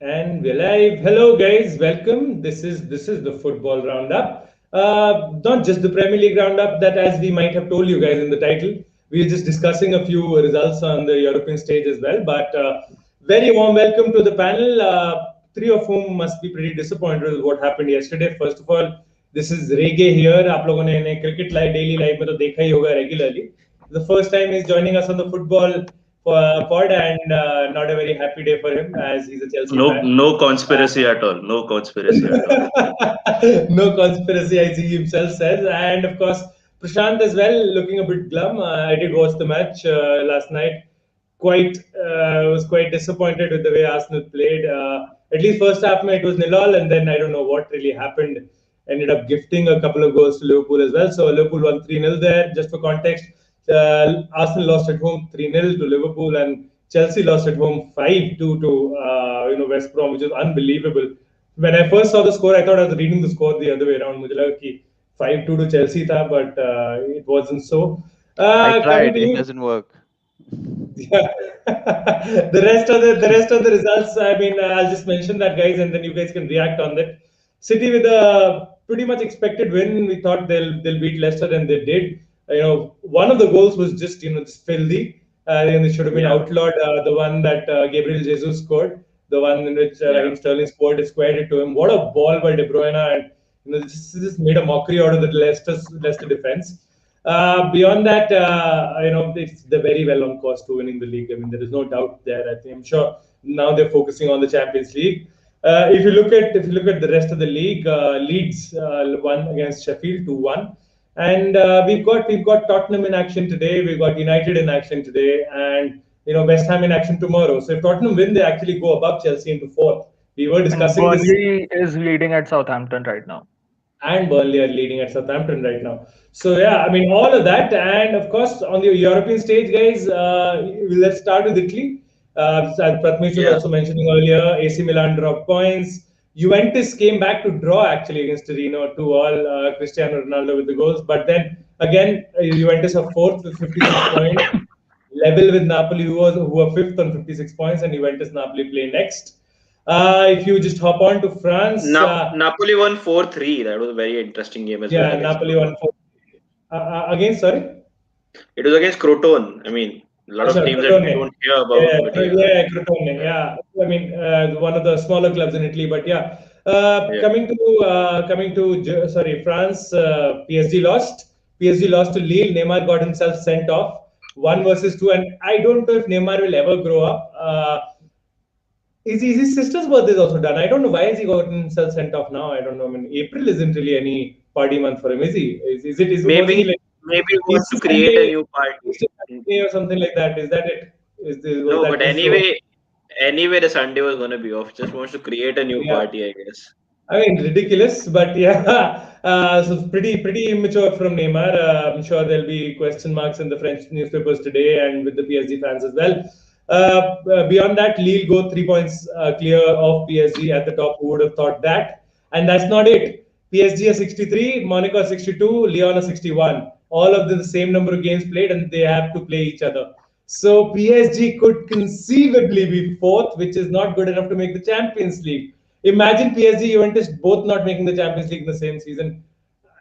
And we're live. Hello, guys. Welcome. This is the football roundup. Not just the Premier League roundup. That, as we might have told you guys in the title, we are just discussing a few results on the European stage as well. But very warm welcome to the panel. Three of whom must be pretty disappointed with what happened yesterday. First of all, this is Rege here. आप लोगों ने इन्हें cricket live daily live में तो देखा ही होगा regularly. The first time he's joining us on the football pod, and not a very happy day for him as he's a Chelsea No, fan. no conspiracy at all. No conspiracy at all. No conspiracy, I see himself says. And of course, Prashant as well, looking a bit glum. I did watch the match last night. Was quite disappointed with the way Arsenal played. At least first half, it was nil-all, and then I don't know what really happened. Ended up gifting a couple of goals to Liverpool as well. So Liverpool won 3-0 there. Just for context, Arsenal lost at home 3-0 to Liverpool, and Chelsea lost at home 5-2 to West Brom, which is unbelievable. When I first saw the score, I thought I was reading the score the other way around. मुझे लगा कि 5-2 to Chelsea था, but it wasn't so. I Coming tried, to it you, doesn't work. yeah. the rest of the results. I mean, I'll just mention that, guys, and then you guys can react on that. City with a pretty much expected win. We thought they'll beat Leicester, and they did. One of the goals was just filthy. And it should have been Yeah, outlawed. The one that Gabriel Jesus scored, the one in which yeah. Raheem Sterling scored, is squared it to him. What a ball by De Bruyne, and just made a mockery out of the Leicester defense. Beyond that, they're very well on course to winning the league. I mean, there is no doubt there. I'm sure now they're focusing on the Champions League. If you look at the rest of the league, Leeds won against Sheffield 2-1, and we've got Tottenham in action today. We've got United in action today, and West Ham in action tomorrow. So if Tottenham win, they actually go above Chelsea into fourth. We were And discussing this, Burnley is leading at Southampton right now. and Burnley are leading at Southampton right now. So yeah, I mean all of that, and of course on the European stage, guys. Let's start with Italy. As Prathamesh was Yeah. also mentioning earlier, AC Milan dropped points. Juventus came back to draw actually against Torino 2-all. Cristiano Ronaldo with the goals, but then again Juventus are fourth with 56 points, level with Napoli, who are fifth on 56 points, and Juventus Napoli play next. If you just hop on to France, Napoli won 4-3. That was a very interesting game as well yeah, against Napoli won Crotone. four. Again, sorry. It was against Crotone. I mean, a lot of Sorry, teams that we Crotone. don't hear about, Yeah, but yeah, yeah, Crotone. Yeah, I mean, one of the smaller clubs in Italy, but yeah. yeah, Sorry, France. PSG lost. PSG lost to Lille. Neymar got himself sent off. One versus two, and I don't know if Neymar will ever grow up. Is his sister's birthday is also done? I don't know why has he gotten himself sent off now. I don't know. I mean, April isn't really any party month for him, is he? Is it? Is was he maybe like maybe he wants Easter to create a Sunday, new Easter party. Sunday or something like that? Is that it? Was No, that but just so? anyway, the Sunday was gonna be off. Just wants to create a new Yeah, party, I guess. I mean ridiculous, but yeah. So pretty immature from Neymar. I'm sure there'll be question marks in the French newspapers today and with the PSG fans as well. Beyond that, Lille go 3 points clear of PSG at the top. Who would have thought that? And that's not it. PSG are 63, Monaco are 62, Lyon are 61. All of them the same number of games played, and they have to play each other. So PSG could conceivably be fourth, which is not good enough to make the Champions League. Imagine PSG, Juventus both not making the Champions League in the same season.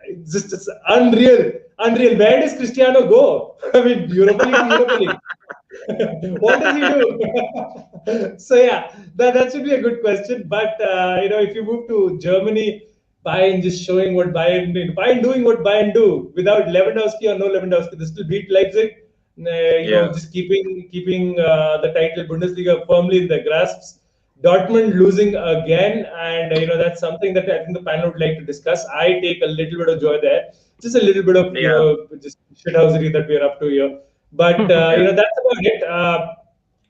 It's unreal. Unreal. Where does Cristiano go? I mean, Europa League to Europa League. What does he do? So yeah, that should be a good question. But if you move to Germany, Bayern just showing what Bayern did. Bayern doing what Bayern do without Lewandowski or no Lewandowski. They still beat Leipzig. Yeah, Just keeping the title Bundesliga firmly in their grasps. Dortmund losing again, and that's something that I think the panel would like to discuss. I take a little bit of joy there, just a little bit of yeah, just shithousery that we are up to here. But yeah. that's about it.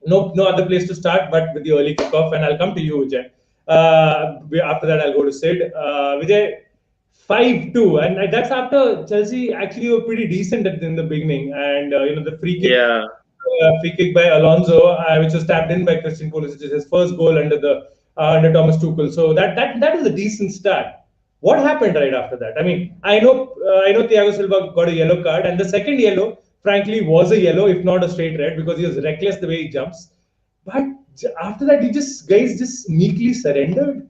No other place to start, but with the early kickoff, and I'll come to you, Vijay. After that, I'll go to Sid. Vijay, 5-2, and that's after Chelsea actually were pretty decent in the beginning, and the Yeah. free kick by Alonso, which was tapped in by Christian Pulisic, his first goal under Thomas Tuchel. So that is a decent start. What happened right after that? I mean, I know Thiago Silva got a yellow card, and the second yellow, frankly, was a yellow, if not a straight red, because he was reckless the way he jumps. But after that, you just guys just meekly surrendered.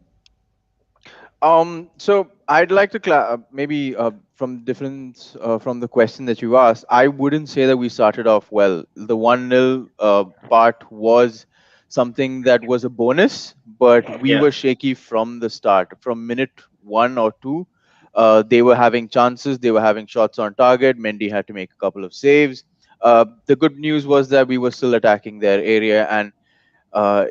So I'd like to maybe from difference from the question that you asked. I wouldn't say that we started off well. The 1-0 part was something that was a bonus, but we Yeah. were shaky from the start. From minute 1 or 2, they were having chances. They were having shots on target. Mendy had to make a couple of saves. The good news was that we were still attacking their area, and uh,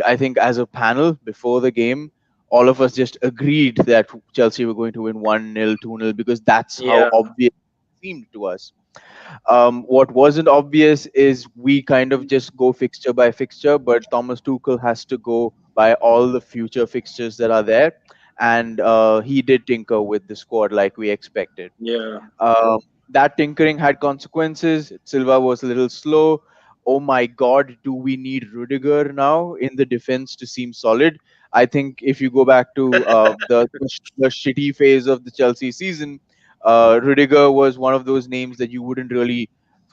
I think, as a panel before the game, all of us just agreed that Chelsea were going to win 1-0, 2-0, because that's how Yeah. obvious it seemed to us. What wasn't obvious is we kind of just go fixture by fixture, but Thomas Tuchel has to go by all the future fixtures that are there. And he did tinker with the squad like we expected. Yeah. Um, that tinkering had consequences. Silva was a little slow. Oh my God, do we need Rudiger now in the defense to seem solid? I think if you go back to the shitty phase of the Chelsea season, Rudiger was one of those names that you wouldn't really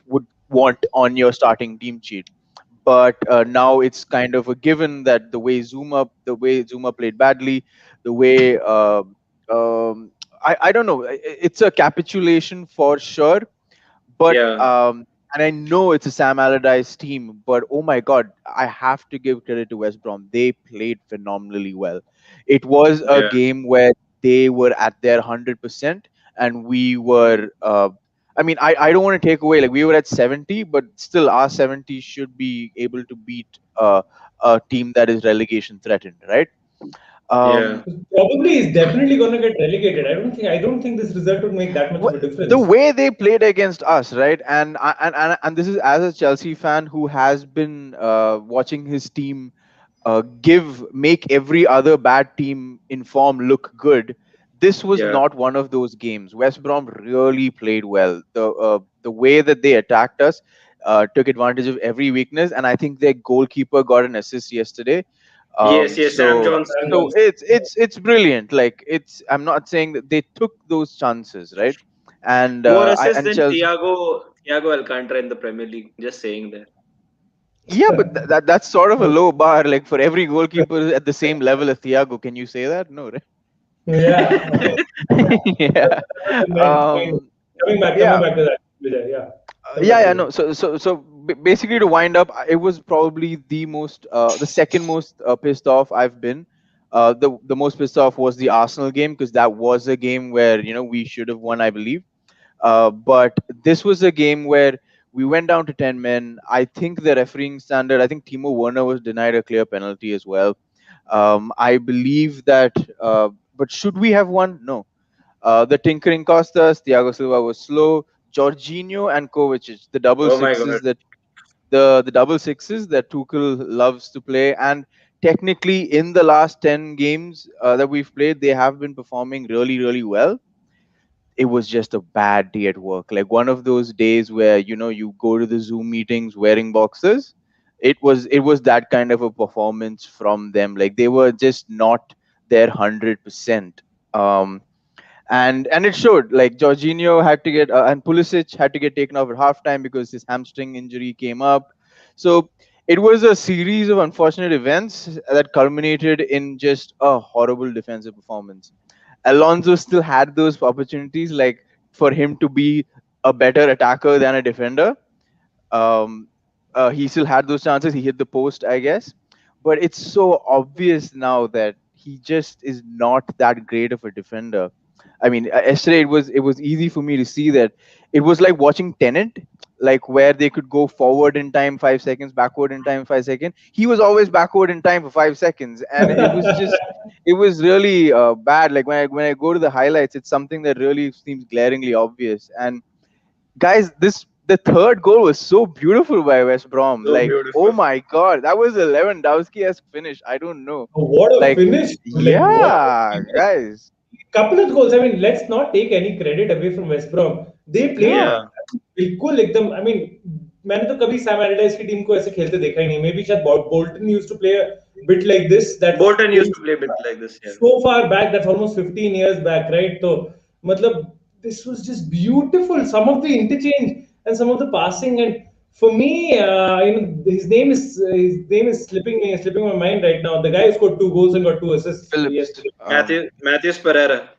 would want on your starting team sheet. But now it's kind of a given that the way Zuma played badly, the way I don't know. It's a capitulation for sure, but Yeah. and I know it's a Sam Allardyce team, but oh my God, I have to give credit to West Brom. They played phenomenally well. It was a Yeah. game where they were at their 100%, and we were. I mean, I don't want to take away, like, we were at 70, but still our 70 should be able to beat a team that is relegation threatened, right? Yeah. Um, Probably is definitely going to get relegated. I don't think this result would make that much of a the difference. way they played against us, right? And this is as a Chelsea fan who has been watching his team make every other bad team in form look good. This was Yeah. not one of those games. West Brom really played well. The way that they attacked us took advantage of every weakness, and I think their goalkeeper got an assist yesterday. Yes. Yes. Sam So Johnson. And so it's brilliant. Like, I'm not saying that they took those chances, right? And More I assists and than Chelsea. Thiago Alcantara in the Premier League. Just saying that. Yeah, but that's sort of a low bar. Like, for every goalkeeper at the same level as Thiago, can you say that? No, right? yeah. Yeah. Fine. Um, Coming yeah. back to that, Vijay. Yeah. Come Yeah, back to yeah, you. no. So basically, to wind up, it was probably the second most pissed off I've been. The most pissed off was the Arsenal game, because that was a game where we should have won, I believe. But this was a game where we went down to 10 men. I think the refereeing standard. I think Timo Werner was denied a clear penalty as well. I believe that. But should we have won? No. The tinkering cost us. Thiago Silva was slow. Jorginho and Kovacic, the double Oh my God. sixes that the double sixes that Tuchel loves to play, and technically in the last 10 games that we've played, they have been performing really, really well. It was just a bad day at work, like one of those days where you go to the Zoom meetings wearing boxers. It was that kind of a performance from them. Like, they were just not their 100%. Um and and it showed. Like, Jorginho had to get and Pulisic had to get taken off at halftime because his hamstring injury came up. So it was a series of unfortunate events that culminated in just a horrible defensive performance. Alonso still had those opportunities, like, for him to be a better attacker than a defender. Um, he still had those chances. He hit the post, I guess, but it's so obvious now that he just is not that great of a defender. I mean, yesterday it was easy for me to see that. It was like watching Tenant, like, where they could go forward in time 5 seconds, backward in time 5 seconds. He was always backward in time for 5 seconds, and it was really bad. Like, when I go to the highlights, it's something that really seems glaringly obvious. And guys, the third goal was so beautiful by West Brom. So Like, oh beautiful. my God, that was a Lewandowski-esque finish. I don't know. What a Like, finish! Like what a yeah, finish! guys. Couple of goals. I mean, let's not take any credit away from West Brom. They played Yeah. Yeah. बिल्कुल एकदम. I mean, मैंने तो कभी Sam एल्lardyce की team को ऐसे खेलते देखा ही नहीं. Maybe शायद Bolton used to play a bit like this. That's Bolton used going to play a bit like this. Yeah. so far back. That's almost 15 years back, right? So, मतलब this was just beautiful. Some of the interchange and some of the passing, and For me, his name is slipping my mind right now. The guy who scored 2 goals and got 2 assists Phillips. yesterday. Matthews Pereira.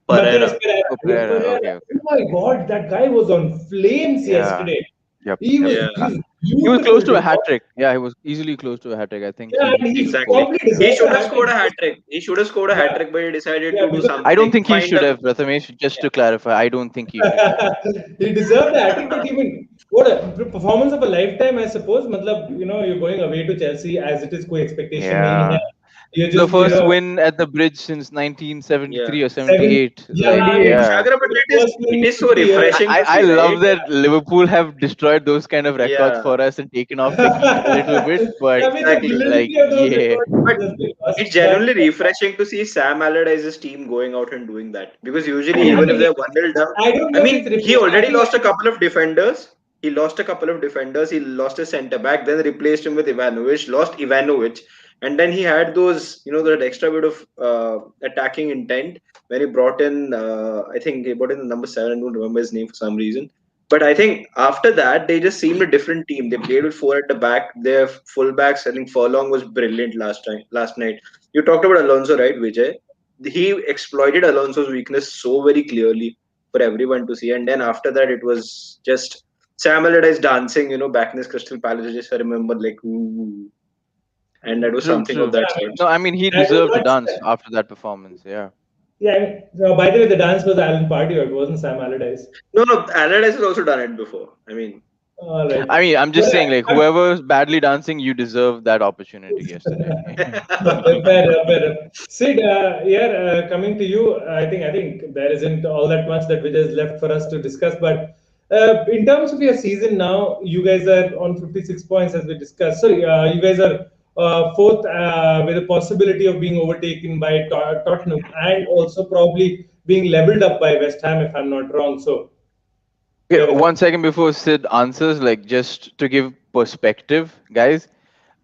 Matheus Pereira. Pereira. Oh, Yeah, Pereira. Pereira. Okay, okay. Oh my God, that guy was on flames Yeah. yesterday. Yep. He was Yeah, Uh, he's He was beautiful close to to a hat watch. trick. Yeah, he was easily close to a hat trick. I think Yeah, and he he scored. exactly. probably He deserved should a have hat trick scored a hat because trick. He should have scored a hat yeah, trick, but he decided yeah, to do because I don't something. think he Find should a have, Prathamesh. Just yeah. to clarify, I don't think he should have. he deserved the hat trick. But even what a performance of a lifetime, I suppose. Matlab, you're going away to Chelsea as it is कोई expectation नहीं है. Yeah. You're The just, first win at the bridge since Yeah. 1973 or seven. 78. Yeah, Like, I mean, yeah. Kushagr, but the it is first it win in is so 50 years. refreshing to I see, right? love that Liverpool have destroyed those kind of records Yeah, for us and taken off the heat a little bit. But I mean, the exactly. like, validity of those yeah, records But has been lost. it's But genuinely refreshing to see Sam Allardyce's team going out and doing that. Because usually, I even if mean, they're 1-0 down, I don't I know if mean, it's he refreshing. already lost a couple of defenders. He lost a couple of defenders. He lost his centre back, then replaced him with Ivanovic, lost Ivanovic. And then he had that extra bit of attacking intent when he brought in, I think he brought in the number 7. I don't remember his name for some reason. But I think after that, they just seemed a different team. They played with 4 at the back. Their fullbacks, I think Furlong was brilliant last night. You talked about Alonso, right, Vijay? He exploited Alonso's weakness so very clearly for everyone to see. And then after that, it was just Sam Allardyce dancing, back in his Crystal Palace. Just I remember, like, ooh. And that was true, something of true. that I mean, sort. No, I mean he I will deserved to not dance say. after that performance. Yeah. Yeah, I mean, by the way, the dance was Alan Pardew. It wasn't Sam Allardyce. No, Allardyce has also done it before. I mean, All right. I mean, I'm But just saying, like, I'm, whoever's badly dancing, you deserve that opportunity yesterday. fair. Sid, coming to you, I think there isn't all that much that which is left for us to discuss. But in terms of your season now, you guys are on 56 points as we discussed. So you guys are fourth with a possibility of being overtaken by Tottenham and also probably being leveled up by West Ham, if I'm not wrong. So you Okay, have a one second before Sid answers, like, just to give perspective, guys,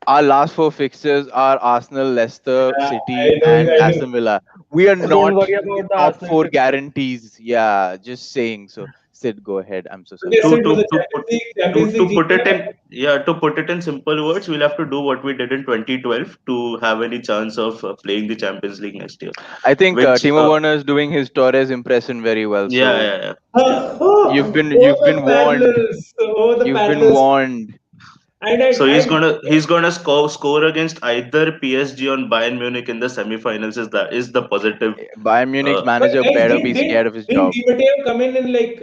our last four fixtures are Arsenal, Leicester, yeah, City, I know, and I know. Aston Villa. We are So don't not worry about the top Arsenal four fixture. guarantees. Yeah, just saying. So, Sid, go ahead. I'm so Okay, sorry. To Sid, to was the to put Champions to League put it GTM? in to put it in simple words, we'll have to do what we did in 2012 to have any chance of playing the Champions League next year. I think Which Timo Werner is doing his Torres impression very well. yeah, So yeah, yeah. Yeah. you've been warned. Oh, the You've been parallels. warned. And So and he's gonna score against either PSG or Bayern Munich in the semifinals. Is the positive. Bayern Munich's Uh, but manager guys, better didn't be didn't scared of his didn't job. Di Matteo come in like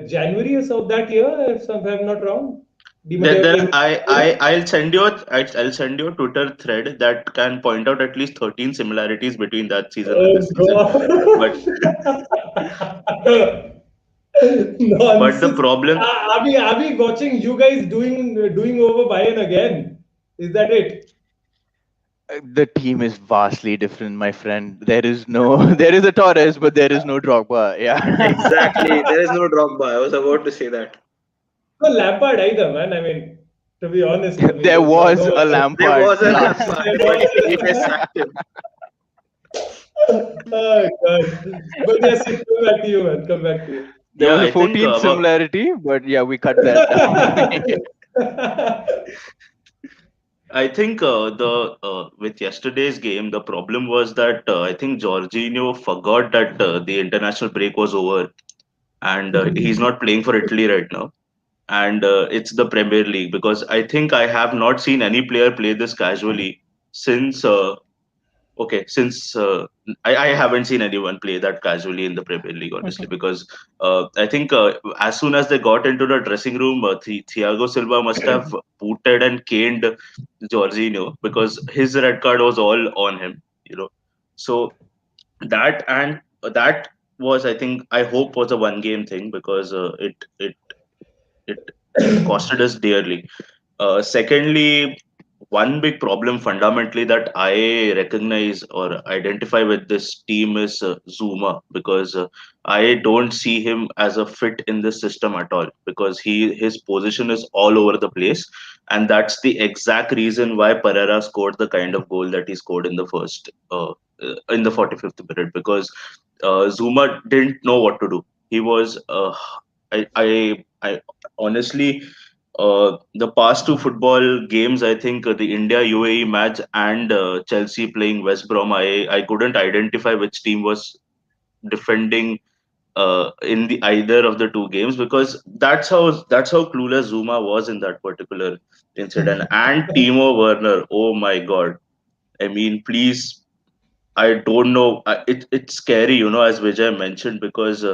January or so of that year, if I'm not wrong? Di then Matteo then came. I'll send you a Twitter thread that can point out at least 13 similarities between that season and Oh this season. But God. but the Nonsense. problem Are we watching you guys doing over Bayern again? Is that it? The team is vastly different, my friend. There is no, there is a Torres, but there is no Drogba. Yeah, exactly. There is no Drogba. I was about to say that. No Lampard either, man. I mean, to be honest, I mean, there there's no, was no a There Lampard was a last. Lampard, there but was. they sacked him. Oh God. But yes, come back to you, man. Come back to you. There yeah, was a I think 14th about similarity, but yeah, we cut that down. I think the with yesterday's game, the problem was that I think Jorginho forgot that the international break was over, and he's not playing for Italy right now, and it's the Premier League because I think I have not seen any player play this casually since since I haven't seen anyone play that casually in the Premier League, honestly, because I think as soon as they got into the dressing room, Thiago Silva must have booted and caned Jorginho because his red card was all on him, So that was, I think, I hope was a one game thing because it costed us dearly. Secondly, one big problem fundamentally that I recognize or identify with this team is Zuma because I don't see him as a fit in this system at all because his position is all over the place, and that's the exact reason why Pereira scored the kind of goal that he scored in the first in the 45th minute because Zuma didn't know what to do. He was I honestly the past two football games, I think the India UAE match and Chelsea playing West Brom, I couldn't identify which team was defending in the either of the two games, because that's how clueless Zuma was in that particular incident. And Timo Werner, oh my God! I mean, please, I don't know. It's scary, as Vijay mentioned, because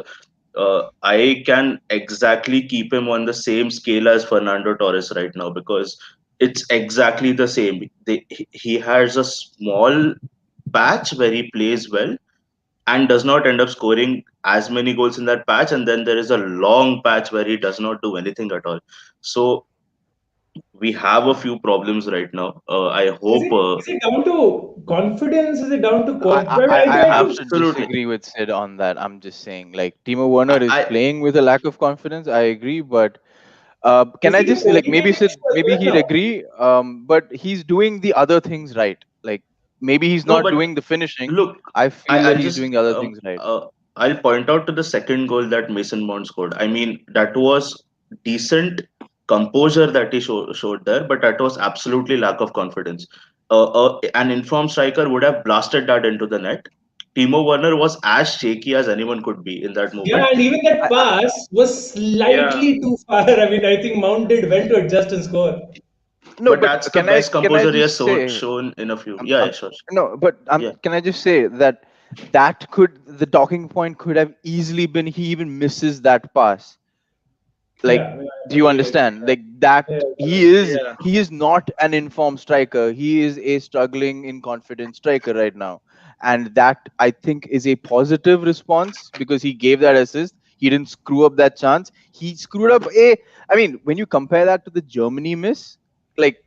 I can exactly keep him on the same scale as Fernando Torres right now, because it's exactly the same. He has a small patch where he plays well and does not end up scoring as many goals in that patch, and then there is a long patch where he does not do anything at all. So we have a few problems right now. I Is hope. it is it down to confidence? Is it down to I I have do. to Absolutely. disagree with Sid on that. I'm just saying, like, Timo Werner is I playing with a lack of confidence. I agree, but can Is I he a just like maybe motivating Sid, issue as maybe well he'll now? agree. But he's doing the other things right. Like maybe he's No, not but doing the finishing. look, I feel that I'll he's just doing the other things right. I'll point out to the second goal that Mason Mount scored. I mean, that was decent composure that he showed there, but that was absolutely lack of confidence. An informed striker would have blasted that into the net. Timo Werner was as shaky as anyone could be in that Yeah, moment. and even that I, pass was Yeah. slightly too far. I mean, I think Mount did well to adjust and score. no, But but that's the can I best can I composure he has just say shown in a few. I'm, Yeah, I'm yeah, sure. no, but Yeah. can I just say that the talking point could have easily been he even misses that pass. Like, Yeah, do I you agree. understand? Like that Yeah, Yeah. he is not an informed striker. He is a struggling in confidence striker right now, and that I think is a positive response because he gave that assist. He didn't screw up that chance. He screwed up a. I mean, when you compare that to the Germany miss, like,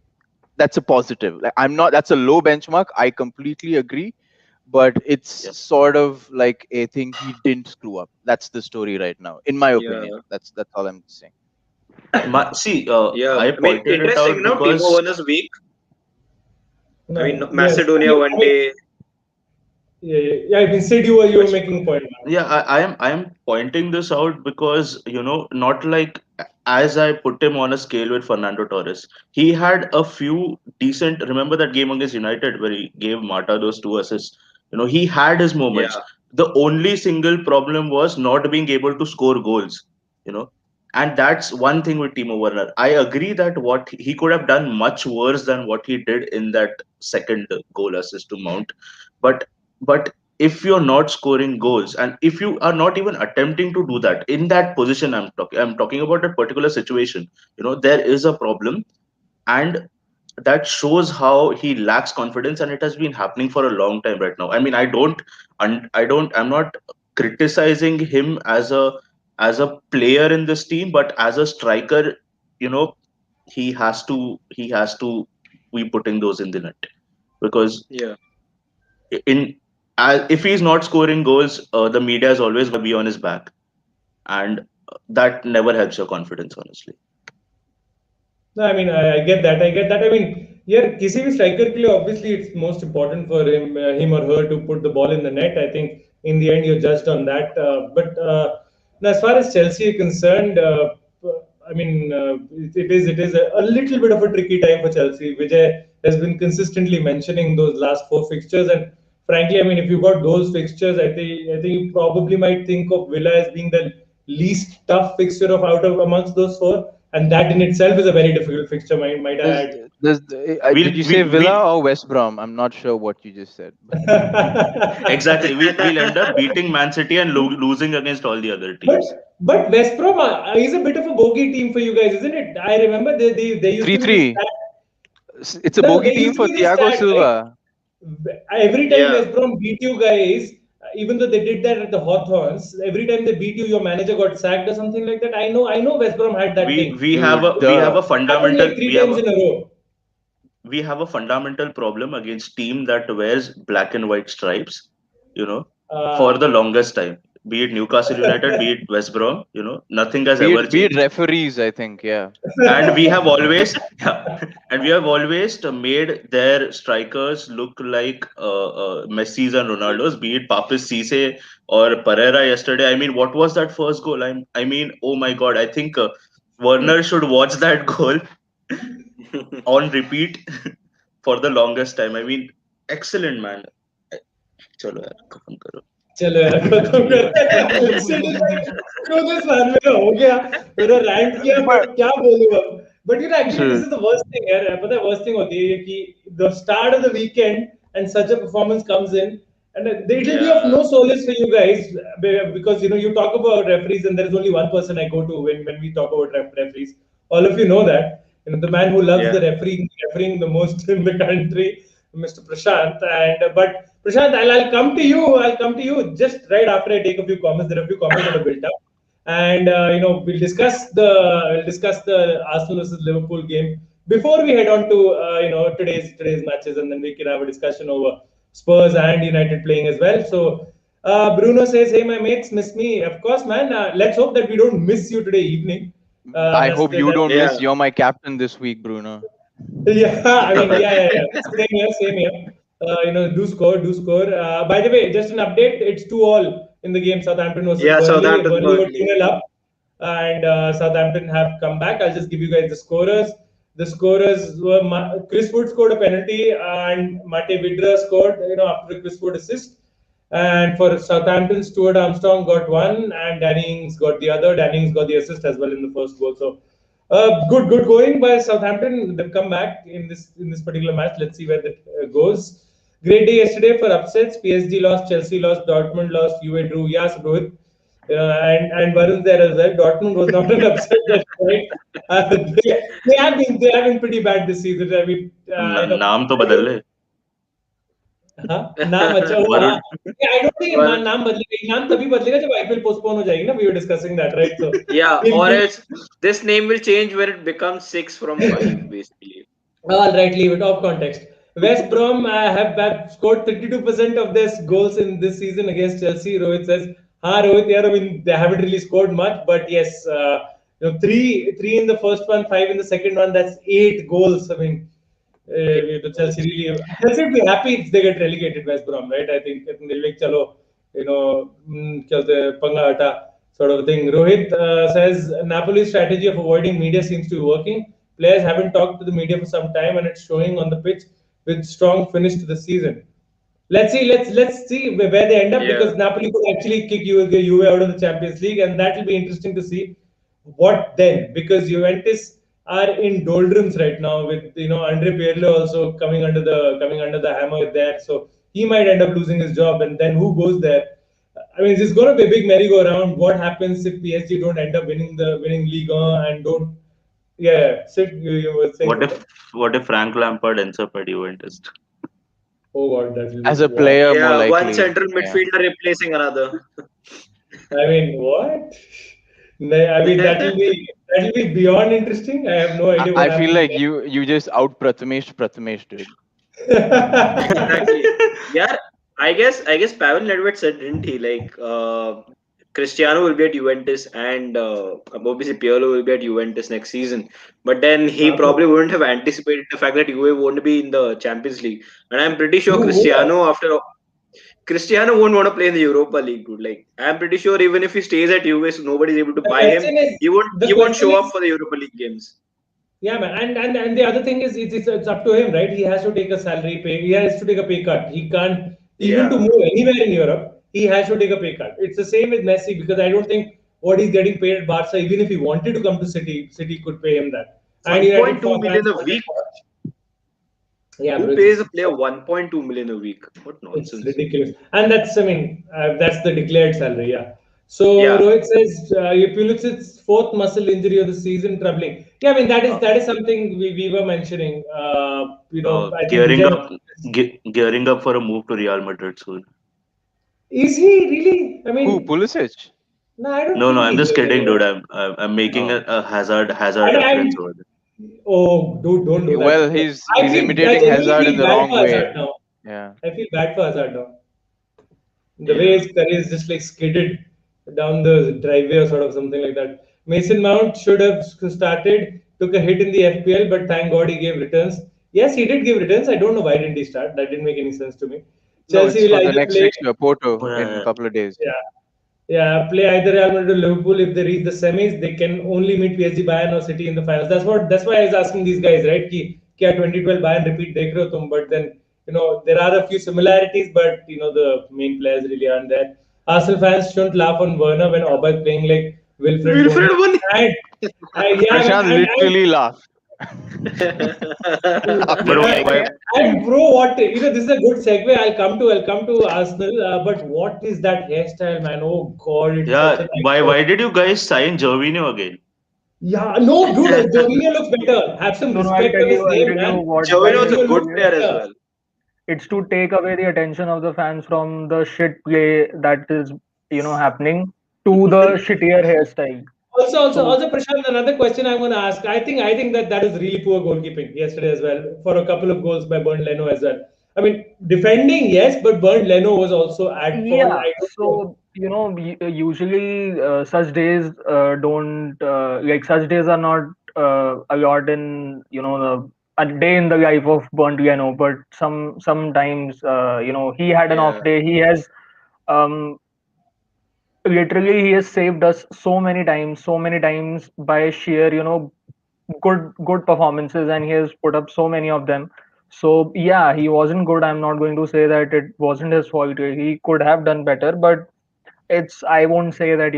that's a positive. Like, I'm not. That's a low benchmark. I completely agree, but it's Yeah. sort of like a thing he didn't screw up. That's the story right now, in my opinion. Yeah. That's all I'm saying. See, Yeah. I I mean, pointed it interesting, out no? Timo because Werner's week. I mean, no, yes. Macedonia one day. Yeah. I mean, Sid, you were Which, making a point. yeah, I am pointing this out because not like as I put him on a scale with Fernando Torres. He had a few decent. Remember that game against United where he gave Mata those two assists. He had his moments. yeah. The only single problem was not being able to score goals. You know, and that's one thing with Timo Werner. I agree that what he could have done much worse than what he did in that second goal assist to Mount, but if you're not scoring goals and if you are not even attempting to do that in that position, I'm talking about a particular situation, there is a problem. And that shows how he lacks confidence, and it has been happening for a long time right now. I mean, I'm not criticizing him as a player in this team, but as a striker, you know he has to be putting those in the net, because Yeah. in if he's not scoring goals, the media is always going to be on his back, and that never helps your confidence, honestly. No, I mean, I get that. I get that. I mean, yeah, किसी भी striker के लिए obviously it's most important for him or her to put the ball in the net. I think in the end you're judged on that. But now as far as Chelsea are concerned, I mean, it is a little bit of a tricky time for Chelsea. Vijay has been consistently mentioning those last four fixtures, and frankly, I mean, if you got those fixtures, I think you probably might think of Villa as being the least tough fixture of out of amongst those four, and that in itself is a very difficult fixture. Might I There's, add? did We'll you we say we Villa or West Brom? I'm not sure what you just said. exactly we'll end up beating Man City and losing against all the other teams. but West Brom is a bit of a bogey team for you guys, isn't it? I remember they used to be this 3-3. stat. It's a No, bogey there team used to for be this Thiago stat, right? Silva. Every time Yeah. West Brom beat you guys, even though they did that at the Hawthorns, every time they beat you, your manager got sacked or something like that. I know West Brom had that we thing. we have Dude, a we have the a Happened fundamental like three times in a row. we have a fundamental problem against team that wears black and white stripes, you know, for Uh, the longest time. Be it Newcastle United, be it West Brom, nothing has ever be it changed. referees, I think, yeah. And we have always, yeah, and we have always made their strikers look like Messi's and Ronaldo's, be it Papis Cisse or Pereira yesterday. I mean, what was that first goal? I mean, oh my God, I think Werner should watch that goal on repeat for the longest time. I mean, excellent man. चलो यार खत्म करो. चलो यार खत्म करते हैं. Dixit is like, screw this man, मेरा हो गया, मेरा rant किया, but क्या बोलूं अब. But you know, actually, this is the worst thing यार. पता है worst thing होती है ये कि the start of the weekend and such a performance comes in, and it will be of no solace for you guys because you know you talk about referees and there is only one person I go to when we talk about referees. All of you know that. You know, the man who loves the refereeing the most in the country, Mr. Prashant. And but Prashant, I'll come to you. I'll come to you just right after I take a few comments. There are a few comments that are built up, and you know we'll discuss the Arsenal versus Liverpool game before we head on to you know today's matches, and then we can have a discussion over Spurs and United playing as well. So. Bruno says, "Hey, my mates, miss me? Of course, man. Let's hope that we don't miss you today evening. I hope you don't miss. You're my captain this week, Bruno. Yeah, I mean, yeah. Same here. You know, do score. By the way, just an update. It's 2-2 in the game. Southampton versus Burnley. Southampton Burnley were 2-0 up, and Southampton have come back. I'll just give you guys the scorers. The scorers were Chris Wood scored a penalty, and Mate Vidra scored. You know, after a Chris Wood assist. And for Southampton, Stuart Armstrong got one, and Danny Ings got the other. Danny Ings got the assist as well in the first goal. So. Good going by Southampton. They've come back in this particular match. Let's see where that goes. Great day yesterday for upsets. PSG lost, Chelsea lost, Dortmund lost, Juve drew. Yes, Rohit. And Varun's there as well. Dortmund was not an upset, that's right. They have been pretty bad this season. I mean, नाम तो बदल ले. नाम अच्छा हुआ. I don't think नाम बदलेगा. नाम तभी बदलेगा जब IPL postpone हो जाएगी ना. We were discussing that, right? So yeah, or else this name will change when it becomes 6 from 5, basically. All right, leave it off context. West Brom have scored 32% of their goals in this season against Chelsea. Rohit says, Rohit, yeah, I mean, they haven't really scored much, but yes, you know, three in the first one, 5 in the second one. That's 8 goals. I mean, Chelsea will be happy if they get relegated, West Brom, right? I think they'll like, chalo, you know, panga hata sort of thing. Rohit says, Napoli's strategy of avoiding media seems to be working. Players haven't talked to the media for some time, and it's showing on the pitch with strong finish to the season. Let's see where they end up, because Napoli could actually kick Juve out of the Champions League, and that will be interesting to see. What then? Because Juventus are in doldrums right now with, you know, Andre Pirlo also coming under the hammer there, so he might end up losing his job, and then who goes there? I mean, it's going to be a big merry-go-round. What happens if PSG don't end up winning Ligue 1 and don't? Yeah, Sid, you were saying. What if Frank Lampard ends up at Juventus? Oh God, that will be as a player, more likely. One central midfielder replacing another. I mean, what? I mean, that will be beyond interesting. I have no idea. I feel like you just out Prathamesh, dude. Exactly. Yeah, I guess Pavel Nedved said, didn't he? Like, Cristiano will be at Juventus, and obviously Pirlo will be at Juventus next season. But then he probably wouldn't have anticipated the fact that Juve won't be in the Champions League. And I'm pretty sure Cristiano won't want to play in the Europa League, dude. Like, I'm pretty sure even if he stays at Juve, so nobody's able to buy him. He won't show up for the Europa League games. Yeah, man. And the other thing is, it's up to him, right? He has to take a salary pay. He has to take a pay cut. He can't even to move anywhere in Europe. He has to take a pay cut. It's the same with Messi, because I don't think what he's getting paid at Barca, even if he wanted to come to City could pay him that. 1.2 million a week. Yeah, who pays a player 1.2 million a week? What nonsense! It's ridiculous. And that's the declared salary. Yeah. So Rohit says Pulisic's 4th muscle injury of the season, troubling. Yeah, I mean that is something we were mentioning. You know, gearing up for a move to Real Madrid soon. Is he really? I mean, who, Pulisic? No, I don't. No, I'm just kidding, dude. I'm making a Hazard reference over there. Oh, dude, don't do that. Well, he's imitating Hazard in the wrong way. Yeah, I feel bad for Hazard now. The way his career is just like skidded down the driveway or sort of something like that. Mason Mount should have started, took a hit in the FPL, but thank God he gave returns. Yes, he did give returns. I don't know why didn't he start. That didn't make any sense to me. Chelsea will the next fixture, Porto, in a couple of days. Yeah. Yeah, play either Real Madrid or Liverpool. If they reach the semis, they can only meet PSG, Bayern, or City in the finals. That's why I was asking these guys, right? Ki, kya 2012 Bayern repeat dekh rahe ho tum? But then there are a few similarities, but the main players really aren't there. Arsenal fans shouldn't laugh on Werner when Oba is playing like Wilfred Wilfred Boney. Bonny. And yeah, Prashant literally laughed. But yeah, why? and bro, what this is a good segue. I'll come to Arsenal. But what is that hairstyle, man? Oh God, it's such Yeah, an why did you guys sign Gervinho again? yeah, no, dude, Jorginho looks better. Have some No, no, respect for his I'll name, tell you man. what why Jovino was a Jorginho good looks player as better. well. it's to take away the attention of the fans from the shit play that is happening to the shittier hairstyle. So Also, Prashant, another question I'm going to ask. I think that is really poor goalkeeping yesterday as well. For a couple of goals by Bernd Leno as well. I mean, defending yes, but Bernd Leno was also at fault. yeah, I don't know. so usually such days don't like such days are not a lot in a day in the life of Bernd Leno, but sometimes he had an off Yeah, day. He has um literally he has saved us so many times by sheer good performances, and he has put up so many of them. So yeah, he wasn't good. I'm not going to say that it wasn't his fault. He could have done better, but it's I won't say that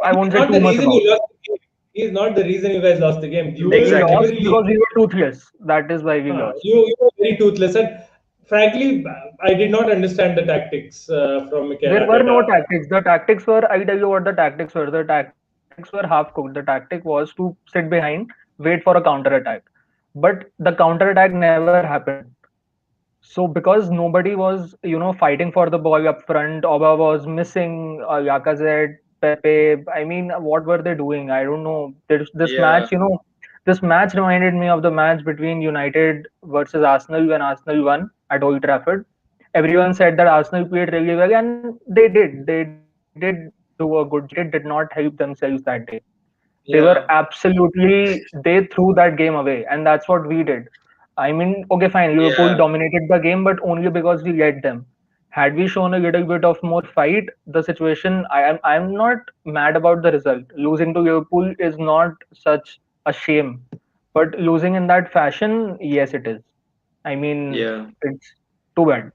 I He's won't say not too the much reason about you it. lost the game. He's not the reason you guys lost the game. We You exactly. were lost really because we were toothless. That is why we lost. you were very toothless. And frankly, I did not understand the tactics from Mikel There were Arteta. no tactics. The tactics were, I'll tell you what the tactics were. The tactics were half cooked. The tactic was to sit behind, wait for a counter attack. But the counter attack never happened. So because nobody was, fighting for the ball up front, Oba was missing Lacazette, Pepe. I mean, what were they doing? I don't know. This Yeah, match, this match reminded me of the match between United versus Arsenal when Arsenal won at Old Trafford. Everyone said that Arsenal played really well, and they did. They did do a good job, but United did not help themselves that day. They were yeah, they threw that game away, and that's what we did. I mean, okay, fine, Liverpool yeah, dominated the game, but only because we led them. Had we shown a little bit of more fight, the situation, I'm not mad about the result. Losing to Liverpool is not such a shame, but losing in that fashion, yes, it is. I mean, yeah. it's too bad.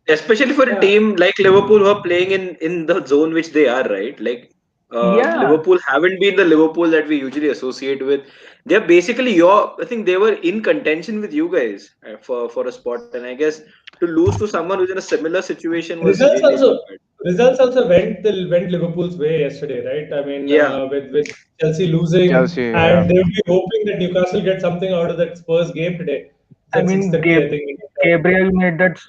Especially for a Yeah. team like Liverpool who are playing in the zone which they are, right? Like Yeah, Liverpool haven't been the Liverpool that we usually associate with. They're basically I think they were in contention with you guys for a spot, and I guess to lose to someone who's in a similar situation was Results really also too bad. results also went Liverpool's way yesterday, right? I mean, Yeah, with Chelsea losing, Chelsea, yeah. and they would be hoping that Newcastle get something out of that Spurs game today. It's I at mean, 6:30, I think. Gabriel made that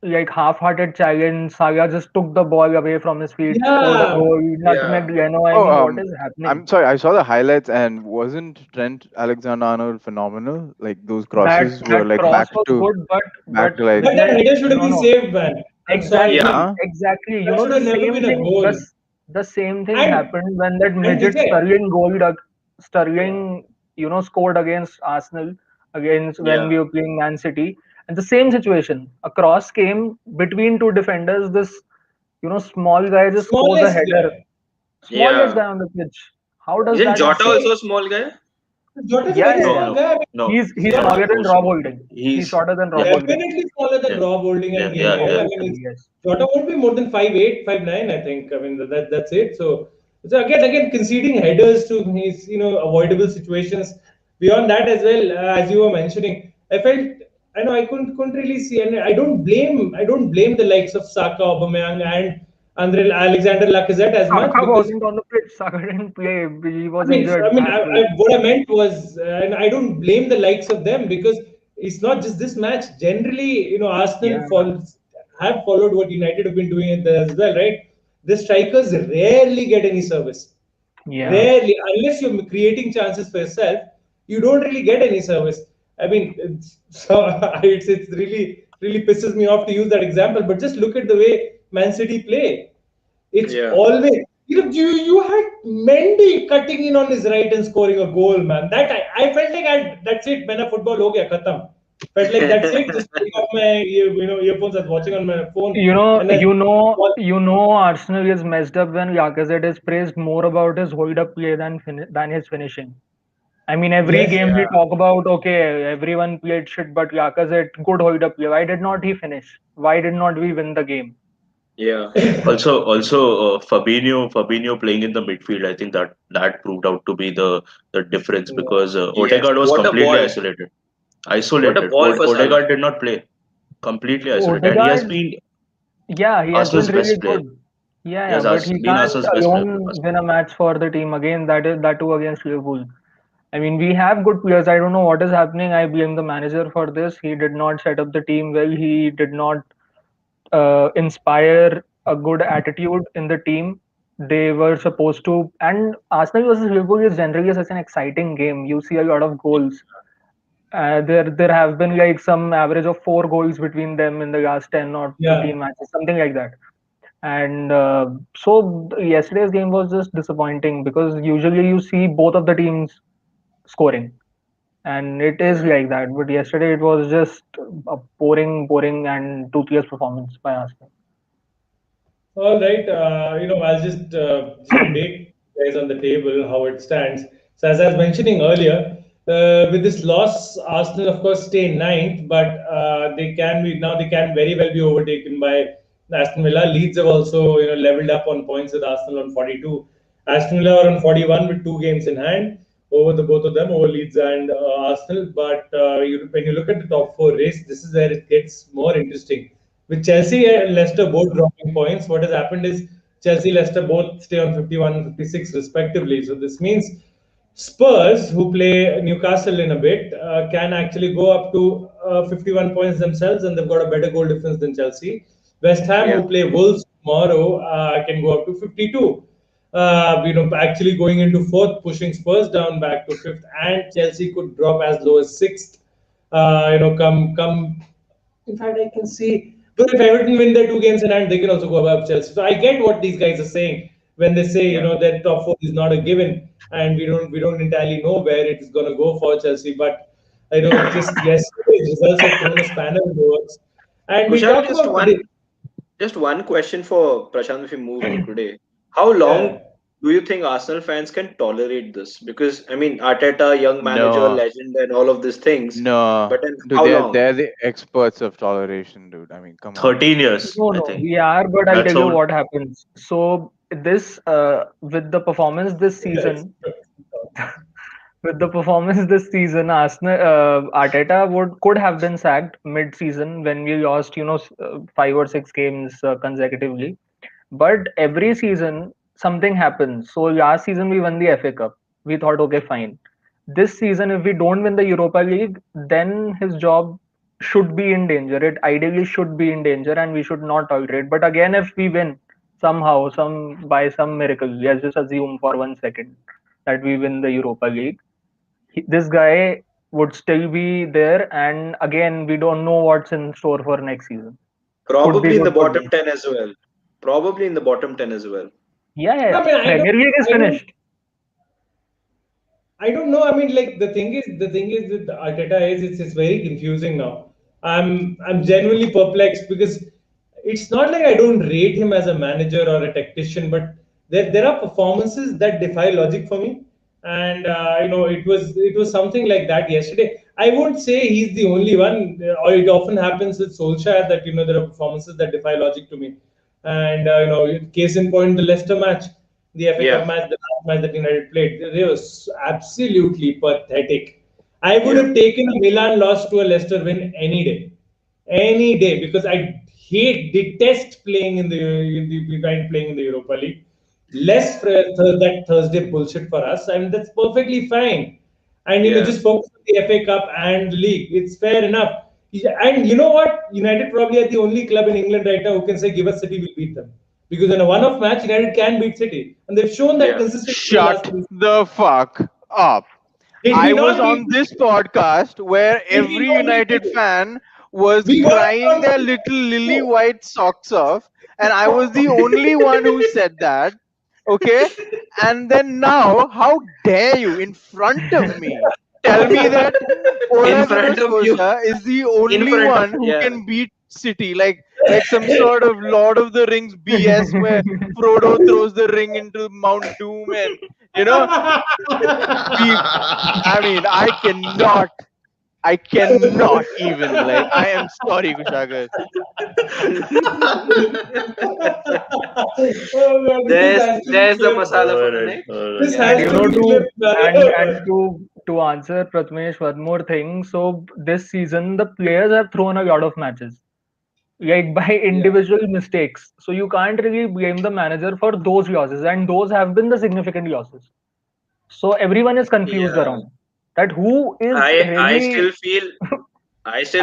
like half-hearted challenge. Salah just took the ball away from his feet, scored a Yeah, goal, yeah, nutmeg Leno. I Oh, mean, what is happening? I'm sorry. I saw the highlights, and wasn't Trent Alexander-Arnold phenomenal? Like those crosses were That like cross was good, back but to like but that Vijay, header should have been no. saved, man. I'm sorry. I yeah, mean, Exactly, huh? exactly. that should The have never same been a thing. goal. The same thing And happened when that and midget Vijay, yeah, Sterling, scored against Arsenal against when yeah. we were playing Man City, and the same situation. A cross came between two defenders. This, small guy just scores a smallest header. guy. Smallest Yeah. guy on the pitch. How does Isn't that Jota happen? also Say a small guy? Jota is a Yeah, very yeah, No, yeah. small no, guy. I mean, no. He's Not Jota smaller than too Rob small. Holding. He's He's shorter than Rob yeah, Holding. definitely smaller than yeah, Rob Holding and yeah, Gabriel. yeah. I mean, Obviously, yes. Jota won't be more than 5'8", 5'9", I think. I mean, that's it. So again, conceding headers to his avoidable situations. Beyond that as well, as you were mentioning, I felt I know I couldn't really see, and I don't blame the likes of Saka, Aubameyang, and Andre Alexander Lacazette as much Saka because wasn't on the pitch. Saka didn't play. He I was mean, I injured mean, I, halfway. I, what I meant was, and I don't blame the likes of them because it's not just this match. Generally, Arsenal Yeah, have followed what United have been doing as well, right? The strikers rarely get any service. yeah, Rarely, unless you're creating chances for yourself, you don't really get any service. I mean, it's really pisses me off to use that example, but just look at the way Man City play. It's Yeah. always you had Mendy cutting in on his right and scoring a goal, man. That I felt like that's it. Mena football ho gaya khatam. Felt like that's it. Just take off my earphones. I was watching on my phone, You know, and then you know, you know, Arsenal is messed up when Lacazette is praised more about his hold-up play than his finishing. I mean, every yes, game we Yeah. talk about, okay, everyone played shit, but Lacazette, good hold-up play. Why did not he finish? Why did not we win the game? Yeah. Also, Fabinho playing in the midfield. I think that proved out to be the difference yeah. because Yes. Odegaard was What a completely ball. isolated. What a Isolated. ball for Salah. Odegaard did not play. Completely isolated, and he has Odegaard, been yeah, he has been Arsenal's really best player. good. Yeah, He yeah, has but he been can't Arsenal's best player for the alone past. win a match for the team again. That too against Liverpool. I mean, we have good players. I don't know what is happening. I blame the manager for this. He did not set up the team well. He did not inspire a good attitude in the team. They were supposed to, and Arsenal versus Liverpool is generally such an exciting game. You see a lot of goals. There have been like some average of 4 goals between them in the last 10 or Yeah. 15 matches, something like that. And so yesterday's game was just disappointing because usually you see both of the teams scoring, and it is Yeah. like that. But yesterday it was just a boring and toothless performance by Arsenal. All right. I'll just update you guys on the table how it stands. So as I was mentioning earlier, with this loss, Arsenal of course stay ninth, but they can very well be overtaken by Aston Villa. Leeds have also leveled up on points with Arsenal on 42. Aston Villa are on 41 with 2 games in hand over the both of them, over Leeds and Arsenal. But when you look at the top four race, this is where it gets more interesting. With Chelsea and Leicester both dropping points, what has happened is Chelsea, Leicester both stay on 51 and 56 respectively. So this means Spurs, who play Newcastle in a bit, can actually go up to 51 points themselves, and they've got a better goal difference than Chelsea. West Ham, Yeah. who play Wolves tomorrow, can go up to 52. Actually going into fourth, pushing Spurs down back to fifth, and Chelsea could drop as low as sixth. Come. In fact, I can see. But if Everton win their 2 games in hand, they can also go above Chelsea. So I get what these guys are saying when they say Yeah. that top four is not a given, and we don't entirely know where it is going to go for Chelsea. But just yesterday's results have thrown a spanner in the works. And we Kushal, talk about today. just one question for Prashant if we move to today. How long Yeah. do you think Arsenal fans can tolerate this? Because I mean, Arteta, young manager, No, legend, and all of these things. no, But then dude, how they're long? they're the experts of toleration, dude. I mean, come on. 13 years, No, I no, think. we are, but I'll That's tell you how. what happens. So this with the performance this Yes. season, with the performance this season, Arsenal Arteta would could have been sacked mid-season when we lost, 5 or 6 games consecutively. But every season something happens. So last season we won the FA Cup. We thought, okay, fine. This season, if we don't win the Europa League, then his job should be in danger. It ideally should be in danger, and we should not tolerate. But again, if we win somehow, by some miracle, let's just assume for 1 second that we win the Europa League, this guy would still be there. And again, we don't know what's in store for next season. Could be Probably in the good, could bottom be. 10 as well. Probably in the bottom 10 as well. Yeah, yeah, I yeah. mean, Premier League is I don't, finished. I don't know. I mean, like the thing is with Arteta is it's very confusing now. I'm genuinely perplexed because it's not like I don't rate him as a manager or a tactician, but there are performances that defy logic for me, and it was something like that yesterday. I won't say he's the only one, or it often happens with Solskjaer that there are performances that defy logic to me, and case in point the Leicester match, the FA Cup Yeah. match, the last match that United played. They were absolutely pathetic. I would Yeah. have taken a Milan loss to a Leicester win any day, because I detest playing playing in the Europa League. Less that Thursday bullshit for us. I mean, that's perfectly fine. And Yeah. just focus on the FA Cup and the league. It's fair enough. And you know what? United probably are the only club in England right now who can say, "Give us City, we'll beat them." Because in a one-off match, United can beat City, and they've shown that Yeah. consistently in the last Shut 3 seasons. the fuck up. Did I we was not beat? on this podcast where Did we every not beat United City? fan was We won crying their little lily white socks off, and I was the only one who said that. Okay? And then now, how dare you in front of me tell me that Ole front of you. Gunnar is the only front of- one who yeah. can beat City, like some sort of Lord of the Rings BS where Frodo throws the ring into Mount Doom, and I mean, I cannot even, like, I am sorry, Kushagr. Oh God, this is actually There's the clear. masala for the Alright, next. alright. This And has you to know, be to clear. to answer Prathamesh one more thing. So this season, the players have thrown a lot of matches, like by individual mistakes. So you can't really blame the manager for those losses, and those have been the significant losses. So everyone is confused Yeah. around that who is I really still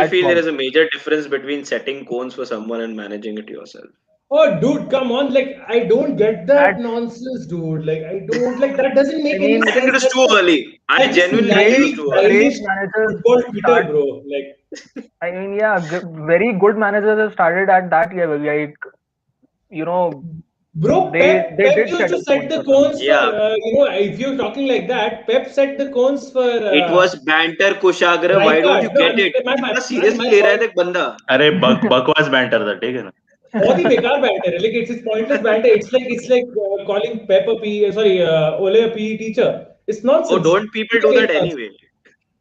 at feel there fault. is a major difference between setting cones for someone and managing it yourself. Oh, dude, come on! Like, I don't get that That's nonsense, dude. Like, I don't like that. Doesn't make I any mean, I think it sense. is too early. I That's genuinely think it great is naive, too early. great childish managers football Twitter, start. bro. Like, I mean, yeah, very good managers have started at that level. Like, you know, bro, they Pep did used set to a set tone the for them. cones for Yeah, if you're talking like that, Pep set the cones for it was banter Kushagr. Why don't Rijkaard. you No, I get mean, it? my कितना seriously ले रहा है point. देख बंदा. अरे बकवास banter था, ठीक है ना? बहुत ही बेकार banter है. Like it's pointless banter. It's like calling Pep a PE, sorry, Ole a PE teacher. It's Oh, nonsense. don't people do that anyway?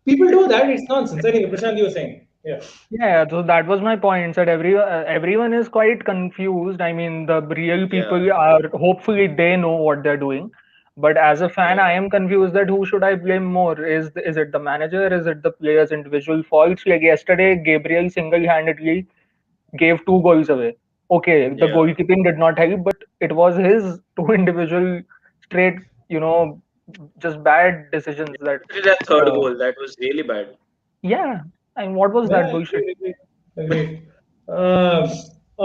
People do that. It's nonsense. Anyway, Prashant, you were saying, yeah. Yeah, so that was my point. That everyone is quite confused. I mean, the real Yeah, people are hopefully they know what they're doing. But as a fan, yeah, I am confused that who should I blame more? Is it the manager? Is it the players' individual faults? Like yesterday, Gabriel single-handedly gave two goals away. Okay, the yeah. goalkeeping did not help, but it was his two individual straight, you know, just bad decisions that. Especially that third Uh, goal, that was really bad. yeah, and what was that Yeah, bullshit? agreed.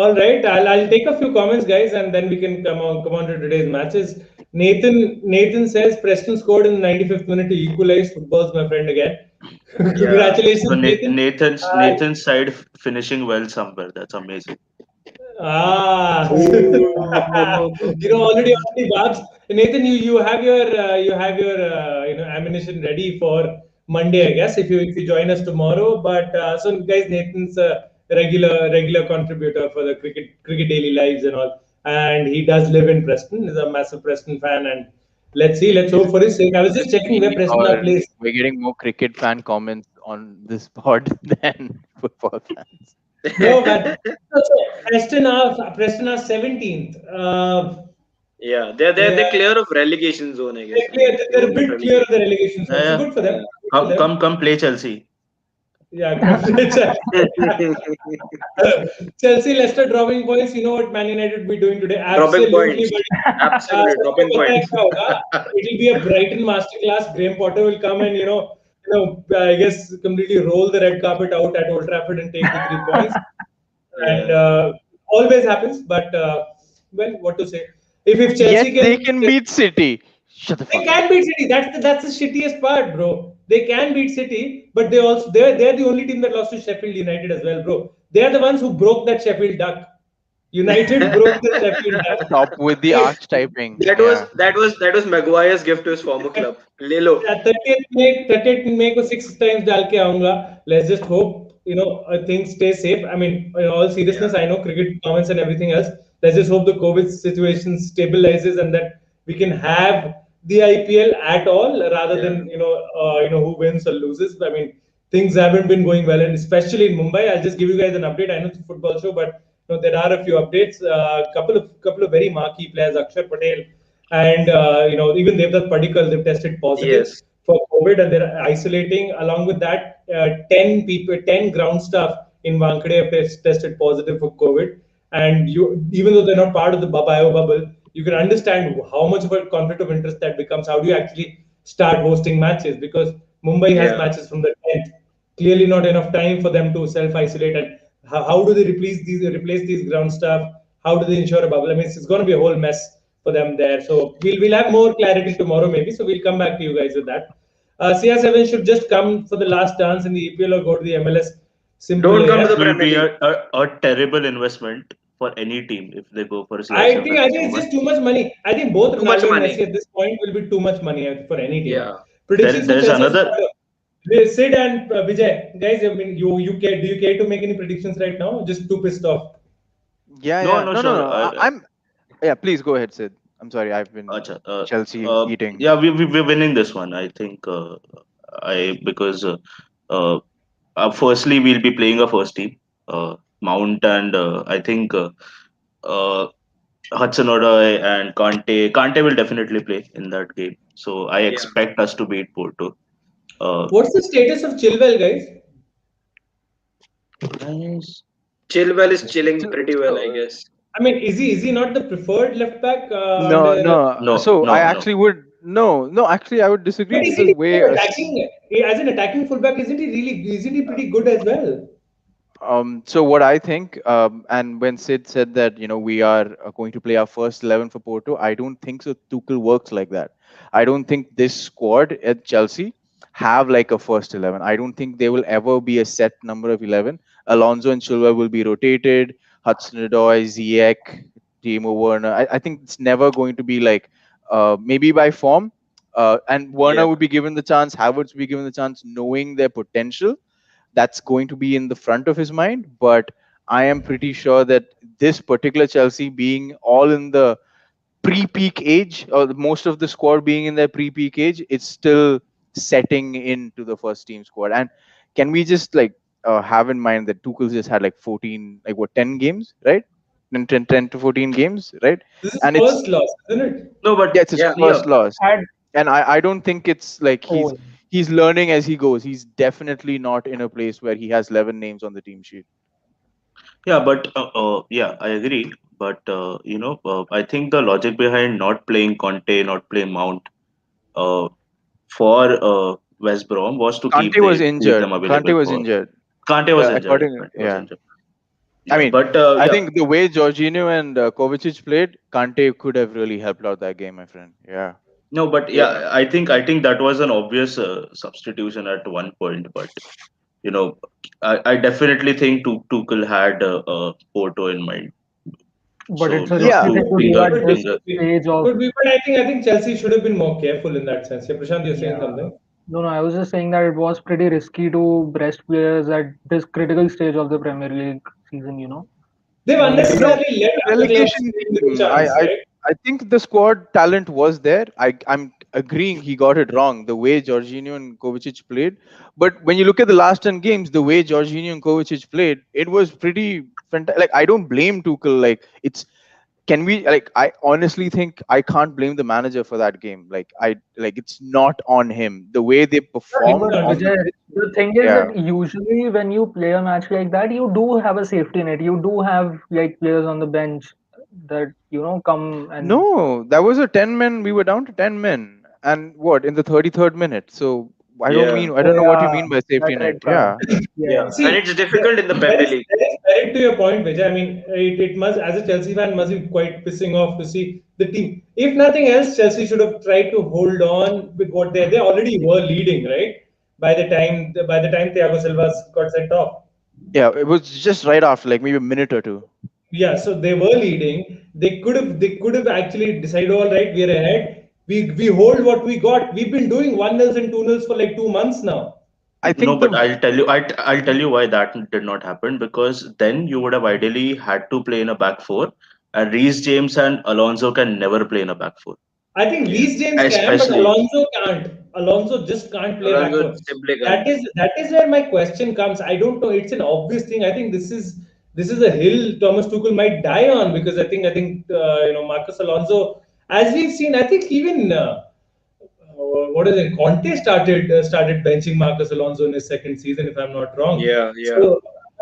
All right, I'll take a few comments, guys, and then we can come on to today's matches. Nathan says Preston scored in the 95th minute to equalize. Football's my friend again. Yeah. So Congratulations, Nathan. Nathan's side finishing well somewhere. That's amazing. Already Babs. Nathan, you have your ammunition ready for Monday, I guess, if you join us tomorrow. But so guys, Nathan's a regular contributor for the cricket daily lives and all, and he does live in Preston. He's a massive Preston fan, and let's hope for his sake. I was just checking where Preston are placed. We're getting more cricket fan comments on this pod than football fans. No, but so Preston are 17th. Yeah, they're clear of relegation zone, I guess. They're a bit clear of the relegation zone, so Yeah, good for them. Yeah. Good for them. come play Chelsea. Yeah, Chelsea, Leicester dropping points. You know what Man United will be doing today? Dropping Absolutely, points. buddy. Absolutely, सबको dropping पता है points. क्या होगा? It'll be a Brighton masterclass. Graham Potter will come and I guess completely roll the red carpet out at Old Trafford and take the 3 points. And always happens, but well, what to say? If Chelsea Yes, they can beat City. Shut the they fuck can up. beat City. That's the shittiest part, bro. They can beat City, but they're the only team that lost to Sheffield United as well, bro. They're the ones who broke that Sheffield duck. United broke the Sheffield duck. Stop with the arch typing. That was Maguire's gift to his former club. ले लो. Yeah, 30th May को 6 times डाल के आऊंगा. Let's just hope things stay safe. I mean, in all seriousness, I know cricket comments and everything else. Let's just hope the COVID situation stabilizes and that we can have the IPL at all rather than who wins or loses. I mean, things haven't been going well, and especially in Mumbai. I'll just give you guys an update. I know it's a football show, but there are a few updates. Couple of very marquee players, Akshar Patel and even Devdutt Padikkal, they've tested positive Yes. for COVID, and they're isolating. Along with that, 10 ground staff in Wankhede have tested positive for COVID. And even though they're not part of the bio bubble, you can understand how much of a conflict of interest that becomes. How do you actually start hosting matches? Because Mumbai has matches from the 10th. Clearly, not enough time for them to self-isolate. And how do they replace these ground staff? How do they ensure a bubble? I mean, it's going to be a whole mess for them there. So we'll have more clarity tomorrow, maybe. So we'll come back to you guys with that. CR7 should just come for the last dance in the EPL or go to the MLS. Simple. Don't come to the It will Premier be League. a terrible investment for any team if they go for a I selection. think it's just too much money. I think both Too much Ronaldo and money. Messi at this point will be too much money for any team. Yeah. Predictions for There's Chelsea is another. Sid and Vijay, guys. I mean, you care? Do you care to make any predictions right now? Just too pissed off. Yeah, No, yeah. no, No, no, sure. no. I'm. Yeah, please go ahead, Sid. I'm sorry. I've been Acha, Chelsea eating. yeah, we're winning this one. I think I because uh, firstly we'll be playing a first team, Mount and I think uh, Hudson Odoi and Kante. Kante will definitely play in that game, so I Yeah. expect us to beat Porto. Uh, What's the status of Chilwell, guys? Nice. Chilwell is chilling So, pretty well, I so guess. I mean, is he not the preferred left back no, under? no. No, So I no, no. actually would no, no. Actually, I would disagree But isn't because he way attacking? As an attacking fullback, isn't he really? Isn't he pretty good as well? So what I think, and when Sid said that we are going to play our first 11 for Porto, I don't think so. Tuchel works like that. I don't think this squad at Chelsea have like a first 11. I don't think there will ever be a set number of 11. Alonso and Chilwell will be rotated. Hudson-Odoi, Ziyech, Timo Werner. I think it's never going to be like maybe by form. And Yeah. Werner would be given the chance. Havertz would be given the chance, knowing their potential. That's going to be in the front of his mind. But I am pretty sure that this particular Chelsea being all in the pre-peak age, or most of the squad being in their pre-peak age, it's still setting into the first team squad. And can we just like have in mind that Tuchel just had like 14, like what, 10 games, right? 10 to 14 games, right? This is And it's first loss, isn't it? No, yeah, but it's his Yeah. first loss. Had And I don't think it's like oh, he's learning as he goes. He's definitely not in a place where he has 11 names on the team sheet. yeah, but yeah, I agree. But I think the logic behind not playing Conte, not playing Mount, uh, for West Brom was to Kante was keep them injured. Kante available was for. injured. Kante was injured. According, Kante was yeah. injured. I Yeah, mean, but I yeah, think the way Jorginho and Kovacic played, Kante could have really helped out that game, my friend. Yeah. no, but Yeah. yeah, I think that was an obvious substitution at one point. But you know, I definitely think Tuchel had Porto in mind. but So it's a not Yeah. risky to thing to bring do a at Could this bring be, a could be, stage of. could be. But I think Chelsea should have been more careful in that sense. Yeah, Prashant, you're saying Yeah. something. No, I was just saying that it was pretty risky to rest players at this critical stage of the Premier League season. They've Knowing that No, unnecessarily let other clubs relegation take the game. chance, right? I think the squad talent was there. I'm agreeing he got it wrong the way Jorginho and Kovacic played. But when you look at the last 10 games, the way Jorginho and Kovacic played, it was pretty fantastic. Like I don't blame Tuchel. Like it's can we like I honestly think I can't blame the manager for that game. Like I like it's not on him. The way they No, it's but performed not. on It's the Vijay, not. pitch. the thing is Yeah. that usually when you play a match like that, you do have a safety net. You do have like players on the bench that come and No, that was a 10 men. We were down to 10 men. And what, in the 33rd minute? So Yeah. I oh don't know what you yeah, mean by that safety net. red card. Yeah. Yeah. Yeah, And See, it's difficult in the that Premier is, League. that is correct to your point, Vijay. I mean, it must, as a Chelsea fan, must be quite pissing off to see the team. If nothing else, Chelsea should have tried to hold on with what they already were leading, right? By the time Thiago Silva got sent off. Yeah, it was just right after, like maybe a minute or two. Yeah, so they were leading. They could have actually decided, all right, we're ahead. We hold what we got. We've been doing 1-0 and 2-0 for like 2 months now. I No, think but the I'll tell you why that did not happen, because then you would have ideally had to play in a back four, and Reece James and Alonso can never play in a back four, I think Yeah. Reece James can, but especially. Alonso can't. Alonso just can't play Alonso backward. simply can't. That is where my question comes. I don't know. It's an obvious thing. I think this is a hill Thomas Tuchel might die on, because I think Marcus Alonso, as we've seen, I think even what is it? Conte started benching Marcus Alonso in his second season, if I'm not wrong. Yeah. Yeah.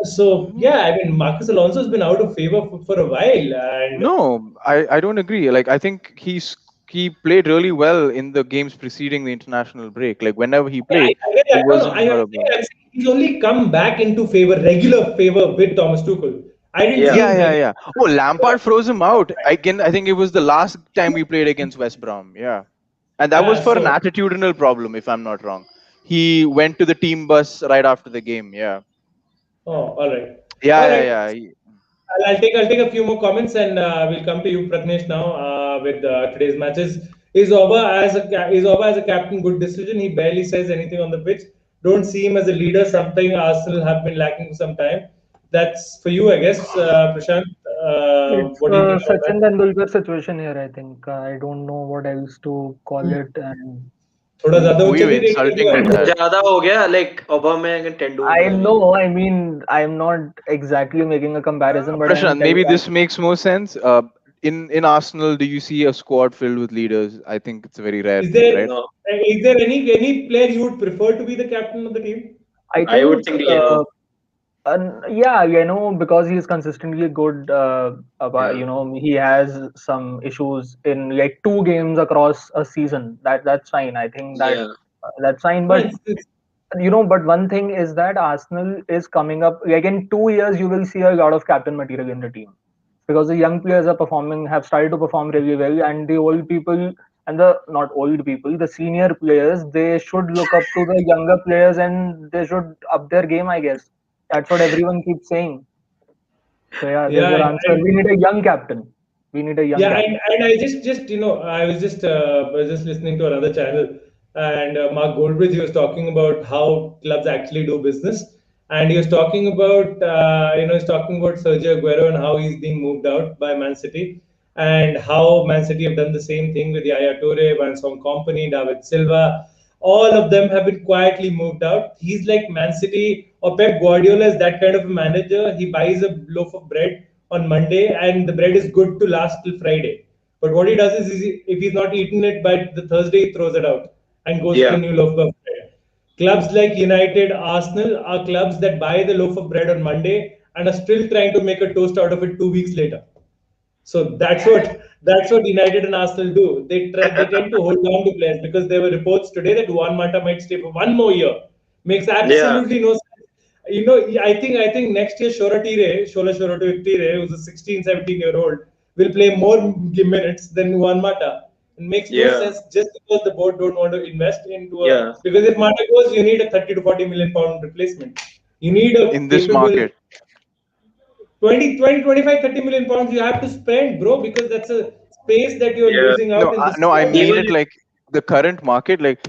So yeah, I mean Marcus Alonso has been out of favor for a while, and no, I don't agree. Like I think he played really well in the games preceding the international break. Like whenever he I, played, I, get he that. No, no, wasn't not a I'm saying he's only come back into regular favor with Thomas Tuchel. I didn't Yeah. see him Yeah, like. yeah. Oh, Lampard froze him out. Again, I think it was the last time we played against West Brom. Yeah. And that was for an So attitudinal problem, if I'm not wrong. He went to the team bus right after the game. Yeah. all right, Yeah, all yeah, right. yeah. I'll take a few more comments, and we'll come to you, Prathamesh, now with today's matches. Is Oba as a captain good decision? He barely says anything on the pitch. don't see him as a leader, something Arsenal have been lacking for some time. That's for you, I guess. Prashant, It's what do you think about Sachin that? Tendulkar situation here, I think. I don't know what else to call it. And थोड़ा ज्यादा Who ऊंचा you नहीं rating insulting दिया with आपने? that? ज़्यादा हो गया like Aubameyang and I Tendulkar. know, I mean, I'm not exactly making a comparison, but I'm Prashant, telling maybe you, this makes more sense. In Arsenal, do you see a squad filled with leaders? I think it's a very rare Is thing, there right? No, is there any player you would prefer to be the captain of the team? I I would think, think Leno. yeah, because he's consistently good, Yeah. he has some issues in like 2 games across a season. That's fine. I think Yeah. that's fine. No, But but one thing is that Arsenal is coming up. Like in 2 years, you will see a lot of captain material in the team because the young players have started to perform really well, and the old people and the not old people, the senior players, they should look up to the younger players and they should up their game. I guess that's what everyone keeps saying. So yeah, there's yeah, your answer. We need a young captain. We need a young yeah, captain. and I just I was just listening to another channel, and Mark Goldbridge, he was talking about how clubs actually do business, and he was talking about he's talking about Sergio Aguero and how he's being moved out by Man City, and how Man City have done the same thing with Yaya Toure, Vincent Kompany, David Silva. All of them have been quietly moved out. He's like Man City or Pep Guardiola is that kind of a manager. He buys a loaf of bread on Monday and the bread is good to last till Friday. But what he does is, if he's not eaten it by the Thursday, he throws it out and goes for the Yeah. new loaf of bread. Clubs like United, Arsenal are clubs that buy the loaf of bread on Monday and are still trying to make a toast out of it 2 weeks later. So that's what United and Arsenal do. They tend to hold on to players because there were reports today that Juan Mata might stay for one more year. Makes Yeah. absolutely no sense. I think next year Shola Tire, who's a 16, 17-year-old, will play more minutes than Juan Mata. It makes no Yeah. sense just because the board don't want to invest into a Yeah. because if Mata goes, you need a 30 to 40 million pound replacement. You need a In this capable market. 25, 30 million pounds you have to spend, bro, because that's a space that you're Yeah. losing No, out in the no, I squad. mean Even it if, like the current market. Like,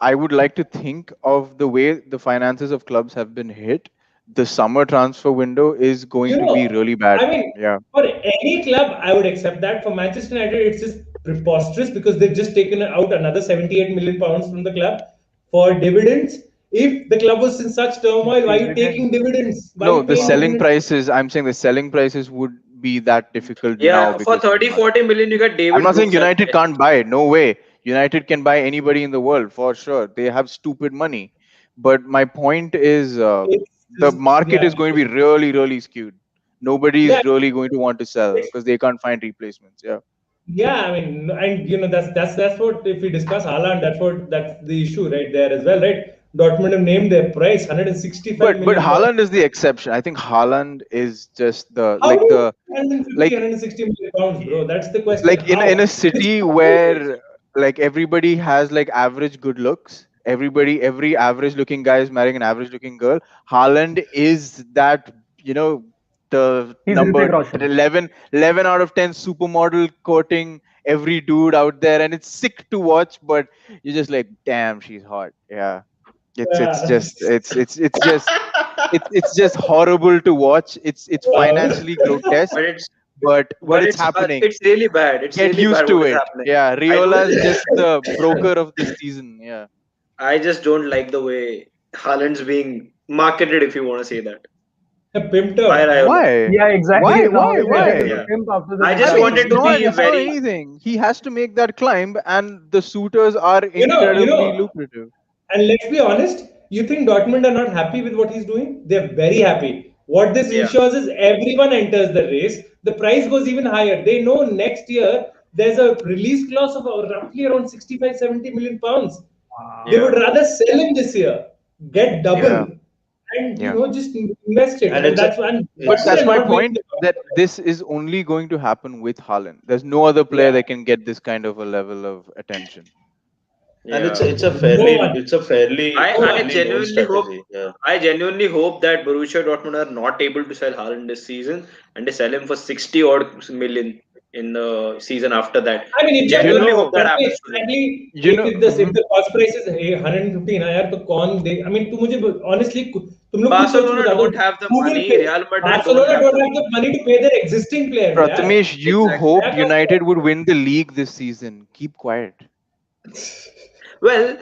I would like to think of the way the finances of clubs have been hit. The summer transfer window is going You to be know, really bad. I mean, Yeah. for any club, I would accept that. For Manchester United, it's just preposterous because they've just taken out another 78 million pounds from the club for dividends. If the club was in such turmoil, why are you Dividend. taking dividends? Why are No, you the paying selling dividends? prices, I'm saying the selling prices would be that difficult now yeah, for because of the 30, market. 40 million, you got I'm David not saying Brooks as United best. can't buy. No way. United can buy anybody in the world for sure. They have stupid money. But my point is, It's the just, market yeah. is going to be really, really skewed. Nobody Yeah, is really going to want to sell it's because they can't find replacements. Yeah. Yeah, I mean, and that's what if we discuss Haaland, that's the issue right there as well, right? Dortmund have named their price 165 But million pounds. Haaland is the exception. I think Haaland is just the How do you the 150, like 160 million pounds, bro? That's the question. in a How? It's city not privilege. where like everybody has like average good looks, every average looking guy is marrying an average looking girl. Haaland is that, the He's Hrithik number Roshan. 11 out of 10 supermodel courting every dude out there, and it's sick to watch, but you're just like, damn, she's hot. Yeah. Yeah. It's just horrible to watch. It's Uh, financially grotesque, But it's but but it's happening. it's really bad. It's Get really used bad what to is it. happening. Yeah, I Riola don't is just the broker of the season. Yeah. I just don't like the way Haaland's being marketed, if you want to say that. Pimped By up. Raiola. Yeah, Why? exactly. Why? Now Why? he's getting Why? into Yeah. pimp after the I I just mean, Siddharth wanted it's to thing. not. be It's not very anything. He has to make that climb, and the suitors are You know, you incredibly know, lucrative. and let's be honest, you think Dortmund are not happy with what he's doing? They're very happy. What this yeah. ensures is everyone enters the race. The price goes even higher. They know next year there's a release clause of roughly around 65, 70 million pounds. They Wow. Yeah. would rather sell him this year, get Yeah. double, Yeah. and Yeah. just invest it. And And that's one. But it's Dortmund that's are my not making point. the That this is only going to happen with Haaland. There's no other player Yeah, that can get this kind of a level of attention. and Yeah. no one, it's a fairly no one. I fairly known genuinely hope strategy. Yeah. I genuinely hope that Borussia Dortmund are not able to sell Haaland this season and they sell him for 60 odd million. in the season after that. I mean, if Genuinely know- hope that happens to them. exactly, You know- if the cost price is 115 यार तो कौन दे? I mean, तू मुझे honestly तुम लोग खुद सोच Barcelona बता दो, don't have the who will money. pay? Real Madrid Barcelona don't don't have the money to pay their existing players. यार. Prathamesh, you Exactly. hoped United would win the league this season. Keep quiet. Well,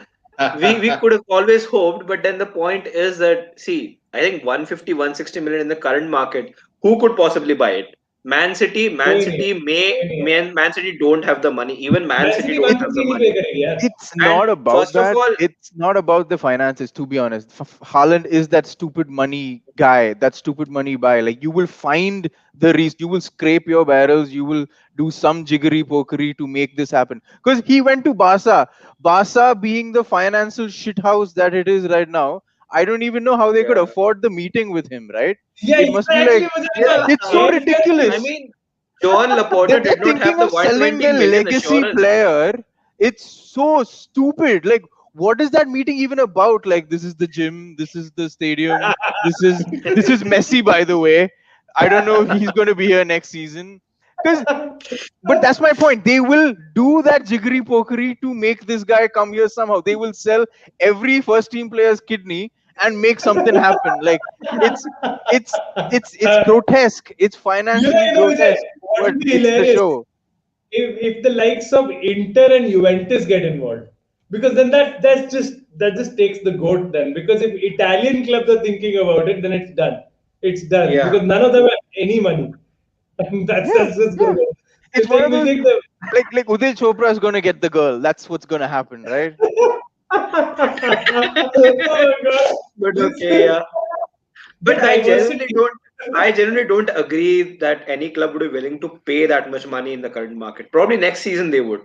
we could have always hoped, but then the point is that, see, I think 150, 160 million in the current market, who could possibly buy it? Man City कोई नहीं. Man City don't have the money. Even Man Man City City don't have the 150 नहीं money. pay करेगी यार. It's not about first of that. all- It's not about the finances, to be honest. Haaland is that stupid money guy, that stupid money buy. Like, you will find the reason, you will scrape your barrels, you will do some jiggery pokery to make this happen. Because he went to Barca. Barca being the financial shithouse that it is right now, I don't even know how they could Yeah. afford the meeting with him, right? Yeah, It must be exactly. like, मुझे it's so ridiculous. I mean, Joan Laporta They're did not thinking have the of selling 120 their million legacy assurance. player. It's so stupid. Like, what is that meeting even about? Like, this is the gym, this is the stadium, this is Messi, by the way. I don't know if he's going to be here next season. But that's my point. They will do that jiggery pokery to make this guy come here somehow. They will sell every first team player's kidney and make something happen. Like, it's grotesque. It's financially you know, Vijay, grotesque. what But would be it's the hilarious show. if the likes of Inter and Juventus get involved, because then that just takes the goat then. Because if Italian clubs are thinking about it, then it's done. It's done Yeah. because none of them have any money. That's just Yeah. good. It's one of those, We'll take the like Uday Chopra is going to get the girl. That's what's going to happen, right? oh my god. But This okay, is- yeah. But the I diversity. genuinely don't agree that any club would be willing to pay that much money in the current market. Probably next season they would.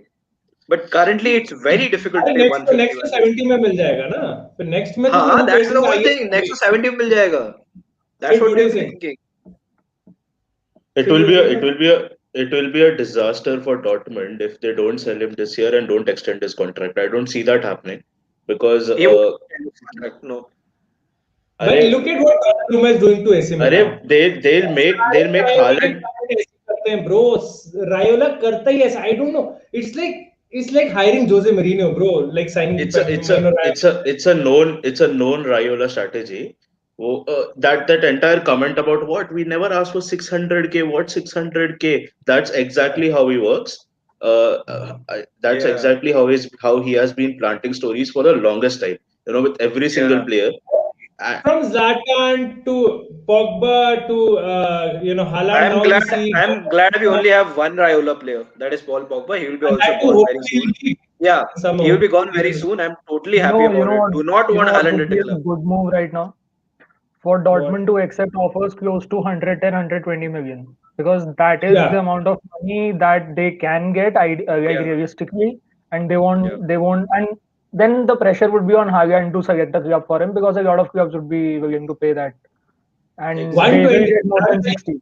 But currently it's very difficult to अरे pay next 150. to 70 में मिल जाएगा ना. फिर next में तो हाँ, who that's pays the in whole highest thing. Next to salary? 70 मिल जाएगा. That's Sid, what what do we're you think? thinking. It will be a disaster for Dortmund if they don't sell him this year and don't extend his contract. I don't see that happening because He won't extend his contract, no. But अरे look at what Donnarumma is doing to AC Milan. अरे they'll make Haaland. करते हैं bro. Raiola करता ही ऐसा. I don't know. It's like hiring Jose Mourinho, bro. Like signing It's a known Raiola strategy. That entire comment about what we never asked for 600k, what 600k, that's exactly how he works. That's Yeah. exactly how he has been planting stories for the longest time. With every single Yeah. player. from Zlatan to Pogba to Haaland. I'm glad we only have one Raiola player. That is Paul Pogba. He will be also gone very soon. Yeah, he will be gone very soon. I'm totally happy about it. Do not want Haaland at the club. Good move right now for Dortmund to accept offers close to 110, 120 million, because that is Yeah. the amount of money that they can get realistically, and they won't, and then the pressure would be on Haaland to get the club for him, because a lot of clubs would be willing to pay that, and they will 120. get more than 60.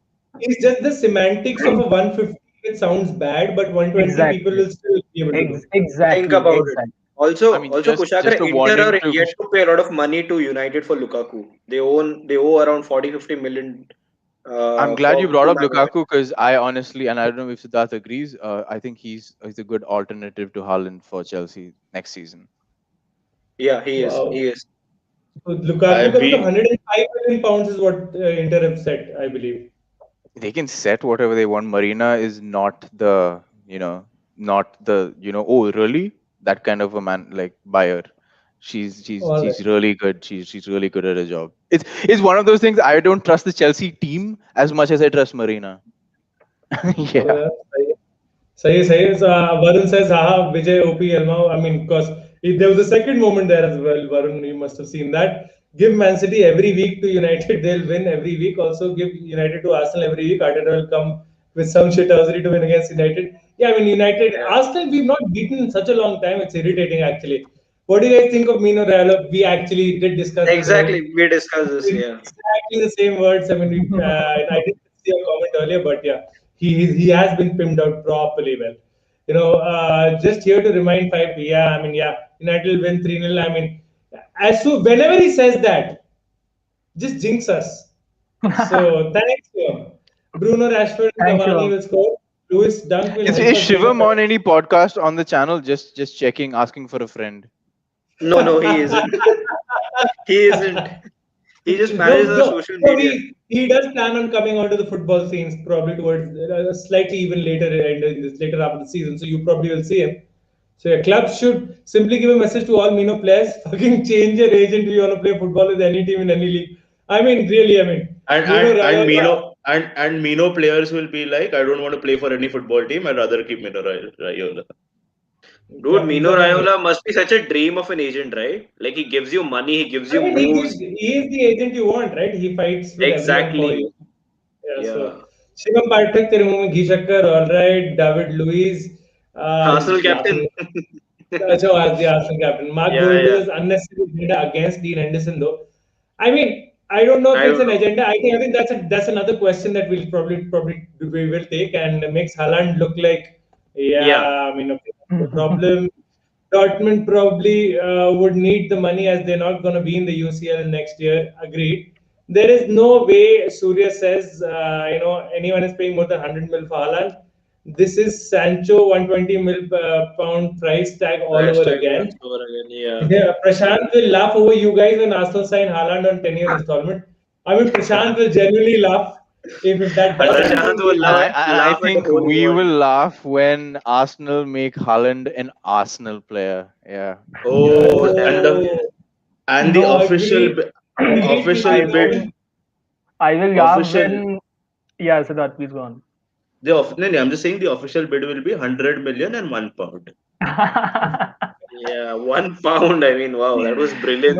It's just the semantics of a 150. It sounds bad, but 120 Exactly. people will still be able to do. Exactly. Think about it. exactly. Also, I mean, Kushagr, just a warning Inter are to yet to pay a lot of money to United for Lukaku. They owe around 40-50 million. I'm glad you brought up Man United. Lukaku, because I honestly, and I don't know if Siddharth agrees, I think he's a good alternative to Haaland for Chelsea next season. Yeah, he is. Wow. He is. So Lukaku comes to 105 million pounds is what Inter have set, I believe. They can set whatever they want. Marina is not the, oh, really? That kind of a man, like, buyer. She's All right. really good. She's really good at her job. It's one of those things. I don't trust the Chelsea team as much as I trust Marina. Yeah. Sahi. So, Varun says, haha, Vijay, OP, Elmao. I mean, because there was a second moment there as well, Varun, you must have seen that. Give Man City every week to United, they'll win every week. Also, give United to Arsenal every week. Arteta will come with some shithousery to win against United. Yeah, I mean, United, Arsenal, we've not beaten in such a long time. It's irritating, actually. What do you guys think of Mino Raiola? We actually did discuss this, Exactly. right? We discussed this. In Yeah. exactly the same words. I mean, I did see a comment earlier, but yeah, he has been pimped out properly well. Just here to remind five. Yeah, I mean, yeah, United will win 3-0. I mean, whenever he says that, just jinx us. So thanks to him. Bruno Rashford and Thank you. Cavani will score. Lewis Dunk will Is help us make Shivam a on any podcast on the channel? Just checking, asking for a friend. No, he isn't. He isn't. He just manages the social No, media. he does plan on coming onto the football scenes probably towards slightly even later in this later half of the season. So you probably will see him. So your club should simply give a message to all Mino players: fucking change your agent if you want to play football with any team in any league. I mean, really, I mean, And Mino and and Raiola. Mino and Mino players will be like, I don't want to play for any football team. I'd rather keep Mino Raiola. Dude, Mino Exactly. Raiola must be such a dream of an agent, right? Like he gives you money, he gives I you mean, moves. he is the agent you want, right? He fights with everyone for Exactly. you. Yeah, Yeah. so Shivam Patrick, तेरे मुंह में घी शक्कर, all right. David Luiz, Arsenal captain. laughing. So as the Arsenal captain, Mark Yeah. Burgess unnecessary agenda against Dean Henderson, though. I mean, I don't know if I it's don't an know. agenda. I think that's another question that we'll probably we will take and makes Haaland look like, Yeah. yeah. I mean, okay, no problem. Dortmund probably would need the money as they're not going to be in the UCL next year. Agreed. There is no way Surya says anyone is paying more than 100 mil for Haaland. This is Sancho 120 mil pound price tag all over Hashtag again. once over again. Yeah. Yeah, Prashant will laugh over you guys when Arsenal sign Haaland on 10-year installment. I mean, Prashant will genuinely laugh if that does Prashant happen. will And I laugh at the think whole we world. will laugh when Arsenal make Haaland an Arsenal player. Yeah. Oh, And damn. the Yeah. and the No, official Agreed. Agreed, official I PP. bid will I will laugh official when yeah, Siddharth, please go on. no, I'm just saying the official bid will be 100 million and £1. Yeah. £1. I mean, wow, that was No, brilliance.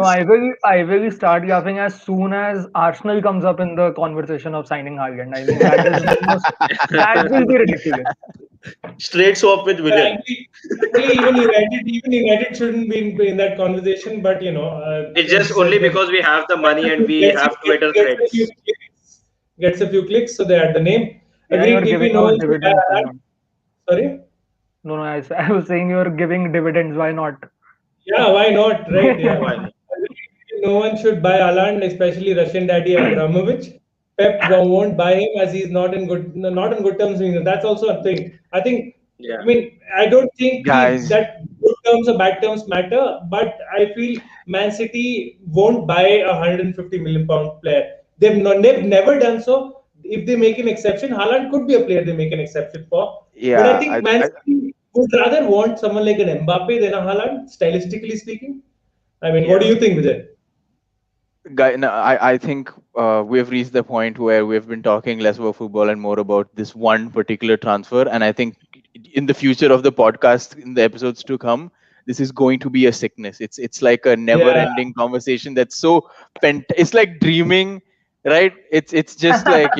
I will start laughing as soon as Arsenal comes up in the conversation of signing Haaland. I mean, that will be ridiculous. Straight swap with Willian. Frankly, even United shouldn't be in that conversation. But It's as just you only said, because we have the money and we gets, have Twitter a few threads. clicks, so they add the name. Yeah, Agreed. you're PP giving out knows. dividends. Why not? Sorry. No, I was saying you're giving dividends. Why not? Yeah, why not? Right? Yeah. Why not? No one should buy Haaland, especially Russian daddy Abramovich. Pep won't buy him as he's not in good terms with him. That's also a thing. I think. I Yeah. mean, I don't think Guys, that good terms or bad terms matter, but I feel Man City won't buy a 150 million pound player. They've never done so. If they make an exception, Haaland could be a player they make an exception for. But I yeah, think Man City would rather want someone like an Mbappe than a Haaland, stylistically speaking. I mean, what do Yeah. you think, Vijay? no, I think we've reached the point where we've been talking less about football and more about this one particular transfer. And I think in the future of the podcast, in the episodes to come, this is going to be a sickness. It's like a Yeah, never-ending conversation that's so it's like dreaming, right? It's just like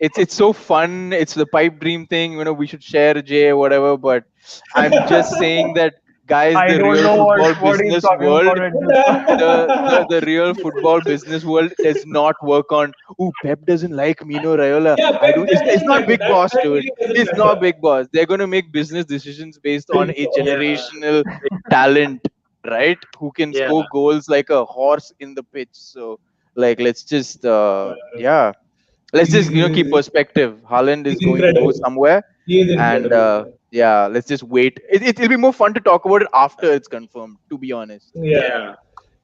it's so fun. It's the pipe dream thing. We should share Jay or whatever. But I'm just saying that, guys, I the don't real know football what he's business talking world, about at this point. the real football business world does not work on, Pep doesn't like Mino Raiola. yeah, I but don't. that It's doesn't not matter. big boss, That dude. really doesn't It's not matter. big boss. They're gonna make business decisions based on Big a boss. Yeah. generational talent, right? Who can Yeah. score goals like a horse in the pitch. So, like, let's just, yeah, let's just keep He's, perspective. Haaland is he's going to go incredible. somewhere, He is and incredible. yeah, let's just wait. It'll be more fun to talk about it after it's confirmed, to be honest. Yeah. Yeah.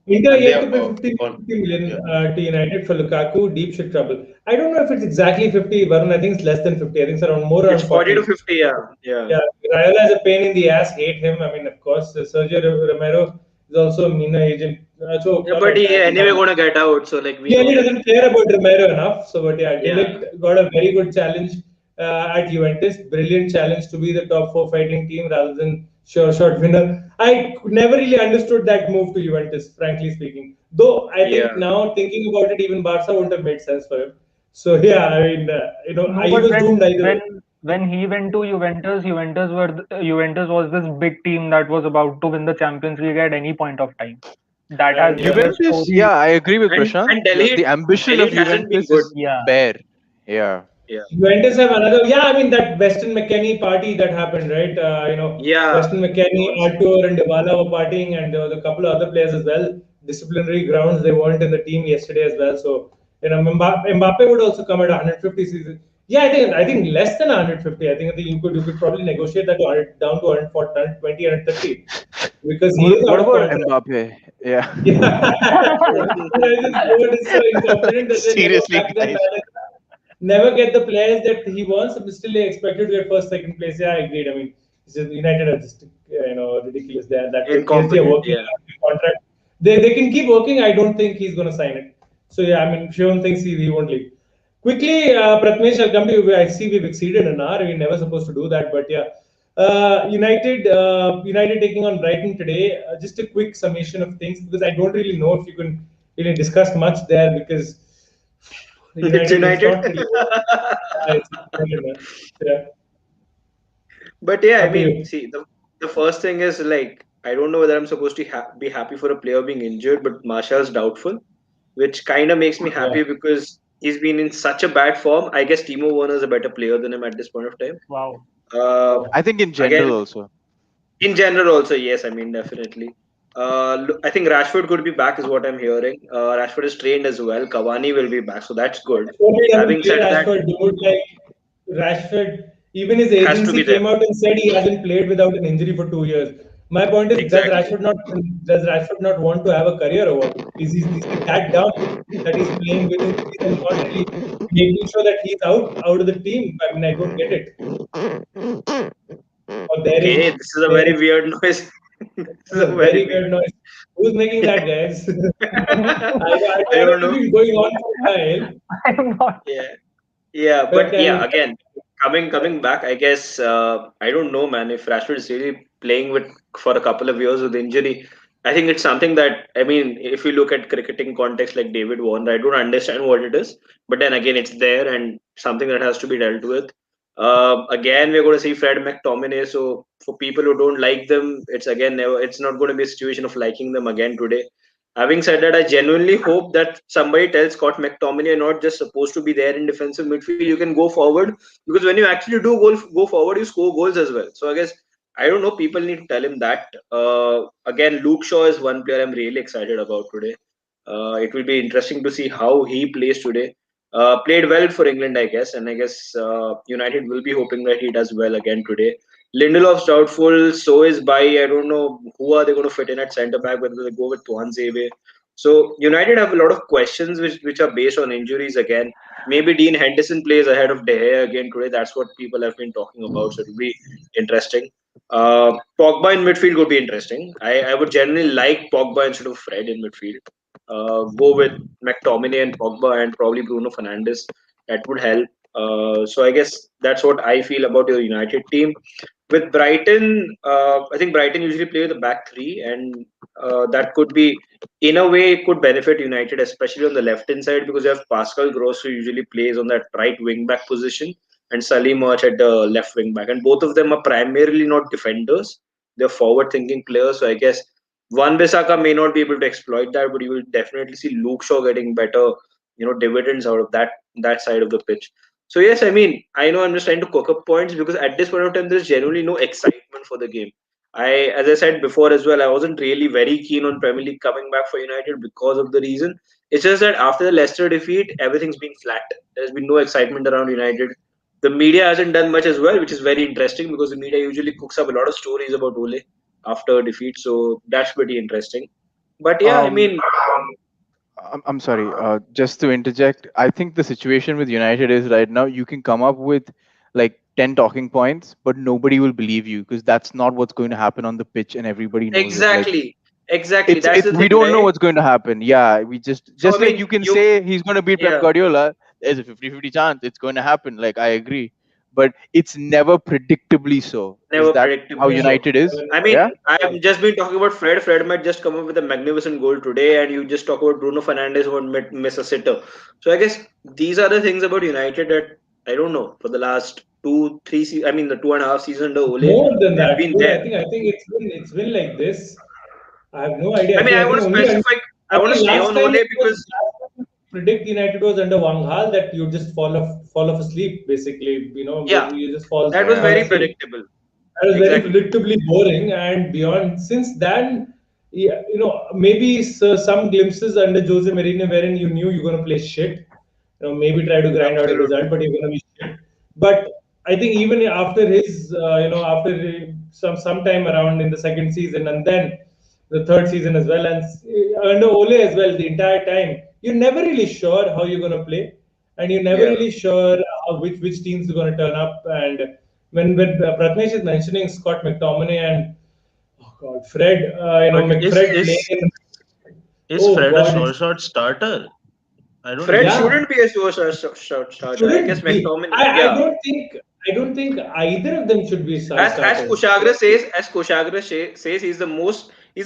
Inter And they yet are to pay 50 on. million Yeah. to United for Lukaku. Deep shit trouble. I don't know if it's exactly 50, Varun. I think it's less than 50. I think it's It's around 40 to 40. 50. Yeah. Yeah. Yeah, Raiola is a pain in the ass. Hate him. I mean, of course, Sergio Romero is also a Mina agent. So Yeah, not but he automatically anyway bad. gonna get out. So like we know Clearly that. doesn't care about Romero enough. So, but yeah, Yeah. Delict got a very good challenge at Juventus. Brilliant challenge to be the top four fighting team rather than sure shot winner. I never really understood that move to Juventus, frankly speaking. Though I think Yeah. now thinking about it, even Barca wouldn't have made sense for him. So yeah, I mean, No, he but was doomed either way. when he went to Juventus, Juventus was this big team that was about to win the Champions League at any point of time. That has Yeah. been the Juventus, story. yeah, I agree with And Prashant. and The ambition of Delhi hasn't been Juventus good. is Yeah, bare. Yeah. Yeah. Juventus have another, yeah. I mean that Weston McKennie party that happened, right? Yeah. Weston McKennie, Artur, and Dybala were partying, and there was a couple of other players as well. Disciplinary grounds they weren't in the team yesterday as well. So Mbappe would also come at 150 season. Yeah, I think less than 150. I think you could probably negotiate that down to 120, 130 because he is What out of about contract. Mbappe? Yeah. Yeah, this board is so incompetent that they never Seriously, back their guys. manager, never get the players that he wants, but still they expected to get first, second place. Yeah, I agreed. I mean, United are just ridiculous. That way PSG are Incompetent, working yeah. on a contract. They can keep working. I don't think he's going to sign it. So yeah, I mean, Shivam thinks he won't leave. Quickly, Prathamesh, I'll come to you. I see we've exceeded an hour. We're never supposed to do that, but yeah. United taking on Brighton today. Just a quick summation of things because I don't really know if you can really discuss much there because It's United, it's United. not pretty. Yeah, it's United, man. Yeah, But yeah, I up to mean, you. see, the first thing is like I don't know whether I'm supposed to be happy for a player being injured, but Martial's doubtful, which kind of makes me Yeah. happy because he's been in such a bad form. I guess Timo Werner is a better player than him at this point of time. Wow. Uh, I think in Again, general also. in general, also yes, I mean definitely. I think Rashford could be back, is what I'm hearing. Rashford is trained as well. Cavani will be back, so that's good. Rashford doesn't Having play said that, Rashford, dude. Like Rashford, even his has to be agency there. came out and said he hasn't played without an injury for 2 years. My point is, Exactly. Does Rashford not want to have a career or what? Is he that dumb that he's playing with injuries and not really making sure that he's out of the team? I mean, I don't get it. Or Okay, this is a there very is weird noise. This this is is a a very very weird. weird noise. Who's making that, guys? I I know don't it's know. been going on for a while, I'm not. Yeah, yeah, but but yeah, again, coming back, I guess I don't know, man. If Rashford is really playing with for a couple of years with injury, I think it's something that I mean, if you look at cricketing context like David Warner, I don't understand what it is, but then again, it's there and something that has to be dealt with. Again, we're going to see Fred McTominay. So for people who don't like them, it's again never. It's not going to be a situation of liking them again today. Having said that, I genuinely hope that somebody tells Scott McTominay you're not just supposed to be there in defensive midfield. You can go forward because when you actually do go forward, you score goals as well. So I guess I don't know. People need to tell him that. Again, Luke Shaw is one player I'm really excited about today. It will be interesting to see how he plays today. Played well for England, I guess, and I guess United will be hoping that he does well again today. Lindelof's doubtful, so is Bai. I don't know who are they going to fit in at centre back, whether they go with Tuan Zebe. So United have a lot of questions which are based on injuries again. Maybe Dean Henderson plays ahead of De Gea again today. That's what people have been talking about. So it'll be interesting. Pogba in midfield would be interesting. I would generally like Pogba instead of Fred in midfield. Go with McTominay and Pogba and probably Bruno Fernandes. That would help. So I guess that's what I feel about your United team. With Brighton, I think Brighton usually play with the back three, and that could be, in a way, could benefit United, especially on the left hand side because you have Pascal Gross who usually plays on that right wing back position, and Salim March at the left wing back, and both of them are primarily not defenders; they're forward thinking players. So I guess Wan Bissaka may not be able to exploit that, but you will definitely see Luke Shaw getting better, dividends out of that side of the pitch. So yes, I mean, I know I'm just trying to cook up points because at this point of time, there's generally no excitement for the game. As I said before as well, I wasn't really very keen on Premier League coming back for United because of the reason. It's just that after the Leicester defeat, everything's been flat. There's been no excitement around United. The media hasn't done much as well, which is very interesting because the media usually cooks up a lot of stories about Ole after a defeat. So that's pretty interesting. But yeah, I Um, mean, I'm sorry. Just to interject, I think the situation with United is right now you can come up with like 10 talking points, but nobody will believe you because that's not what's going to happen on the pitch, and everybody knows it. Like exactly. it's That's it's the we thing, don't know right? what's going to happen. Yeah, we So I just like mean, you can say he's going to beat Pep yeah. Guardiola. There's a 50-50 chance it's going to happen. Like I agree, but it's never predictably so. Is Never that how predictably yeah, so. United is? I yeah. mean, Yeah. I've just been talking about Fred. Fred might just come up with a magnificent goal today, and you just talk about Bruno Fernandes who might miss a sitter. So I guess these are the things about United that I don't know for the last 2, 3 I mean, the 2.5 seasons under Ole, More than they've that, been dude. there. I think it's been like this. I have no idea. I mean, See, I I think want to only specify. I I want to think stay on Ole because last time you predict United was under Wang Hal that you just fall off asleep. Basically, yeah, you just fall that was Yeah. fall very asleep. predictable. That was very Exactly. predictably boring. And beyond, since then, yeah, maybe some glimpses under Jose Mourinho wherein you knew you're going to play shit. Maybe try to grind out a result, Absolutely. but you're going to be shit. But I think even after his, after some time around in the second season and then the third season as well, and under Ole as well, the entire time, you're never really sure how you're going to play, and you're never Yeah. really sure which teams are going to turn up. And when Prathamesh is mentioning Scott McTominay and oh God, Fred, But McFred playing. is Oh Fred a God, it's short starter? I don't Fred think so. yeah. shouldn't be a short starter. I guess Shouldn't be. McTominay. I Yeah. don't think either of them should be As starters. Kushagr says, he's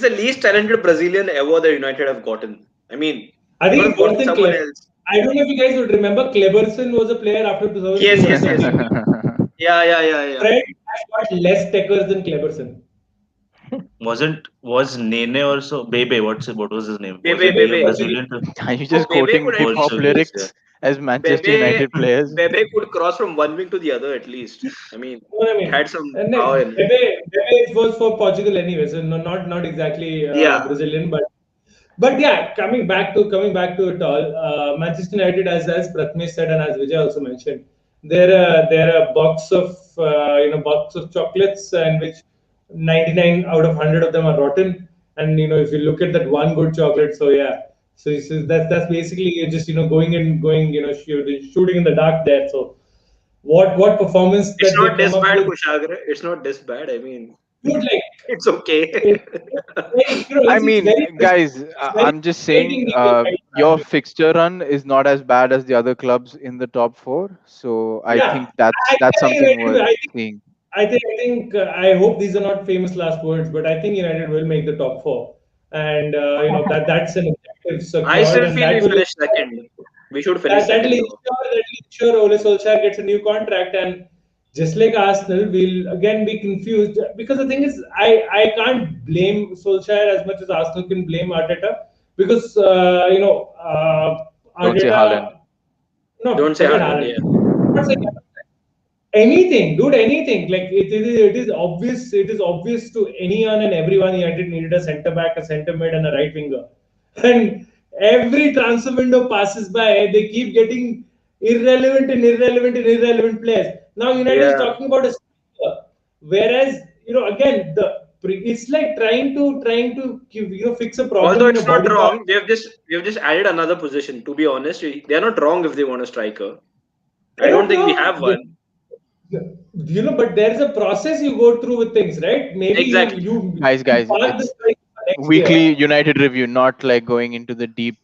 the least talented Brazilian ever the United have gotten. I mean, I they think could have it's worse gotten than someone Clever. else. I don't know if you guys would remember Cleberson was a player after Yes, 2002 or yes, yes. something. Yeah. Fred has got less techers than Cleberson. Was Nene also Bebe? What was his name? Was Bebe, he a Bebe. Brazilian too? Are you Oh, just quoting Bebe hip hop Portuguese, yeah. lyrics as Manchester Bebe, United players? Bebe could cross from one wing to the other at least. I mean, You know what I he had mean? some And power then in him. Bebe was for Portugal anyway, so not exactly Yeah. Brazilian, but yeah, coming back to it all, Manchester United, as Prathamesh said and as Vijay also mentioned, they're a box of chocolates, and which 99 out of 100 of them are rotten. And if you look at that one good chocolate, so yeah, so that's basically you're just going shooting in the dark there. So what performance It's that they not come this up bad, with, Kushagr. It's not this bad. I mean, dude, like it's okay. I it's mean, very guys, it's very I'm just saying, frustrating game right your now. fixture run is not as bad as the other clubs in the top four. So I Yeah, think that's I think something United. worth I think seeing. I hope these are not famous last words, but I think United will make the top four, and that's an objective I secured, still and feel we finished second. We should finish that'll second though. ensure Ole Solskjaer gets a new contract, and just like Arsenal, we'll again be confused because the thing is, I can't blame Solskjaer as much as Arsenal can blame Arteta because Don't say Haaland. Arteta. No, Don't say forget Haaland. Haaland. Yeah. Not saying anything, dude, anything. Like it is obvious. It is obvious to anyone and everyone. United needed a centre back, a centre mid, and a right winger. And every transfer window passes by, they keep getting irrelevant players. Now United is Yeah. talking about a striker, whereas again it's like trying to fix a Although problem in a it's not body part. wrong, we have just added another position. To be honest, they are not wrong if they want a striker. I They're don't not think we wrong. have one. But there's a process you go through with things, right? Maybe you Exactly. you you Guys, park the it's strike for next year. weekly United review, not like going into the deep,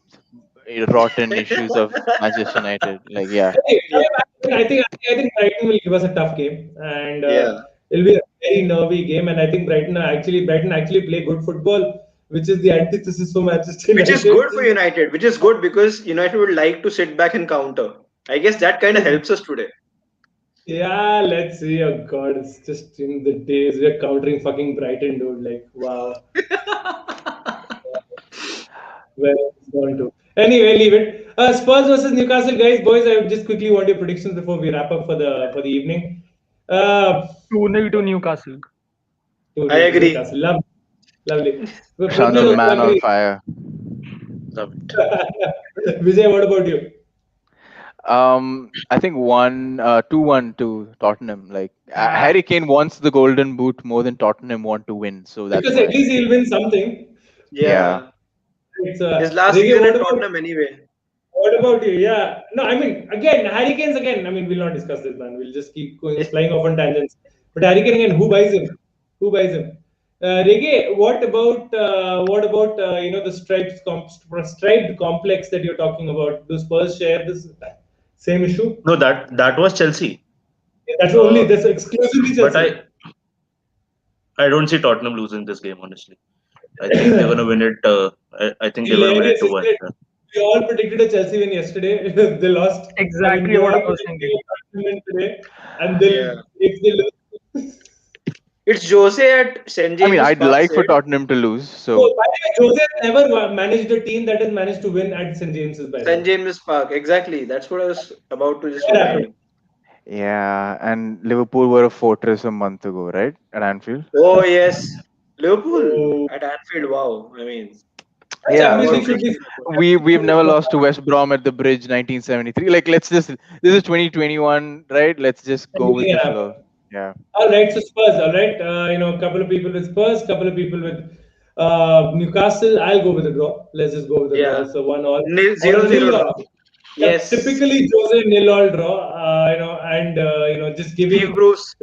rotten issues of Manchester United. Like, yeah. Anyway, Yeah. I think Brighton will give us a tough game, and Yeah. it'll be a very nervy game. And I think Brighton actually play good football, which is the antithesis for Manchester Which is United. good for United. Which is good because United would like to sit back and counter. I guess that kind of helps us today. Yeah, let's see. Oh God, it's just in the days we're countering fucking Brighton, dude. Like, wow. Where it's going to. Anyway, leave it. Spurs versus Newcastle, guys. Boys, I just quickly want your predictions before we wrap up for the evening. 2-0 to Newcastle. I agree. Newcastle. Lovely. Prashant's Prathamesh a also man on agree. fire. Love it. Vijay, what about you? I think 2-1 to Tottenham. Like, Ah, Harry Kane wants the golden boot more than Tottenham want to win. So that's because at my, least he'll win something. yeah. Yeah. It's His last Rege, season what at about Tottenham anyway. you? Yeah. No, I mean, again, Harry Kane's again. I mean, we'll not discuss this, man. We'll just keep going, flying off on tangents. But Harry Kane again, who buys him? Who buys him? Rege, what about the striped complex that you're talking about? Do Spurs share this same issue? No, that was Chelsea. That's exclusively But Chelsea. I don't see Tottenham losing this game, honestly. I think they're gonna win it. I think they're gonna win it Hilarious, isn't 2-1. it? We all predicted a Chelsea win yesterday. They lost. I mean, Exactly we what all I was predicted thinking. a win today, and Yeah. if they lose. It's Jose at St. I mean, James's I'd Park like for said. Tottenham to lose. Oh, So, by the way, Jose has never managed a team that has managed to win at St James's. By the St. way, James's Park. Exactly. That's what I was about to just never remind happened. you. yeah. And Liverpool were a fortress a month ago, right? At Anfield. Oh yes. Liverpool Oh, at Anfield. Wow. I mean, Yeah, Champions so League should be. we've never lost to West Brom at the Bridge 1973. Like, let's just, this is 2021, right? Let's just go with the Yeah. flow. Yeah. All right, so Spurs. All right, a couple of people with Spurs, couple of people with Newcastle. I'll go with a draw. Let's just go with a draw. Yeah. So 1-1 Nil, or a 0-0 nil draw. all. Yes. Typically Jose nil all draw. And just Steve giving Bruce.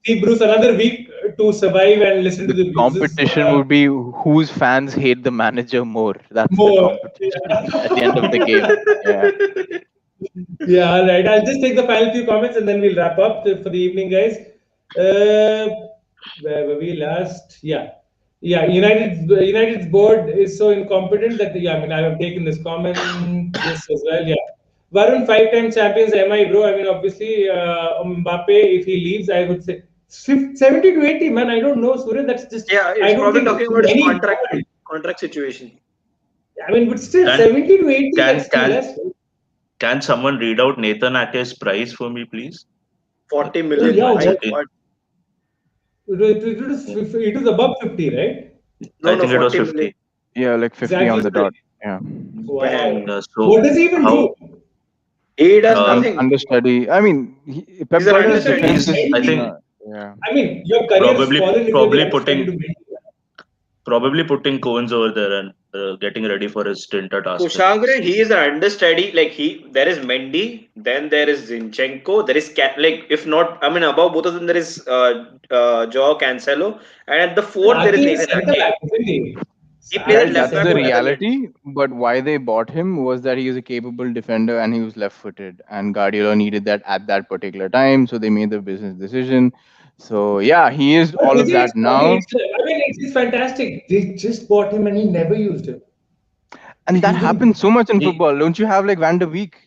Steve Bruce another week to survive and listen to the The abuses. competition would be whose fans hate the manager more. That's the More. competition Yeah. at the end of the game. Yeah. Yeah, all right. I'll just take the final few comments and then we'll wrap up for the evening, guys. Where were we last? Yeah. United's board is so incompetent that I have taken this comment this as well. Yeah. Varun, 5-time champions, MI, bro. Obviously, Mbappe, if he leaves, I would say 70 to 80, man. I don't know, Surya. That's just. Yeah, I it's don't probably think talking about his any contract situation. but still, Can- 70 to 80, can- that's still can- less. Can someone read out Nathan Ake's price for me, please? 40 million. Yeah, My what- God. It was above 50, right? No, I think it was 40 50. million. Yeah, like 50 on the dot. Yeah. Wow. And, What does he even do? He does Uh, nothing. Understudy. I mean, Pep He's an Guardiola's understudy. defense He's- is, I think- yeah. Your career Probably- has fallen if probably you're the putting- understudy to Mendy. Probably putting cones over there and getting ready for his stint at Arsenal. Kushagr, he is an understudy. There is Mendy, then there is Zinchenko, there is if not, above both of them there is Joao Cancelo, and at the fourth there is Ake is Nathan centre Ake. back, isn't he? He plays Right, at that's left the back. reality. But why they bought him was that he is a capable defender and he was left-footed, and Guardiola needed that at that particular time, so they made the business decision. So yeah, he is all of that now, It's fantastic. They just bought him and he never used him. and that Even- happens so much in He- football. Don't you have like Van der Beek?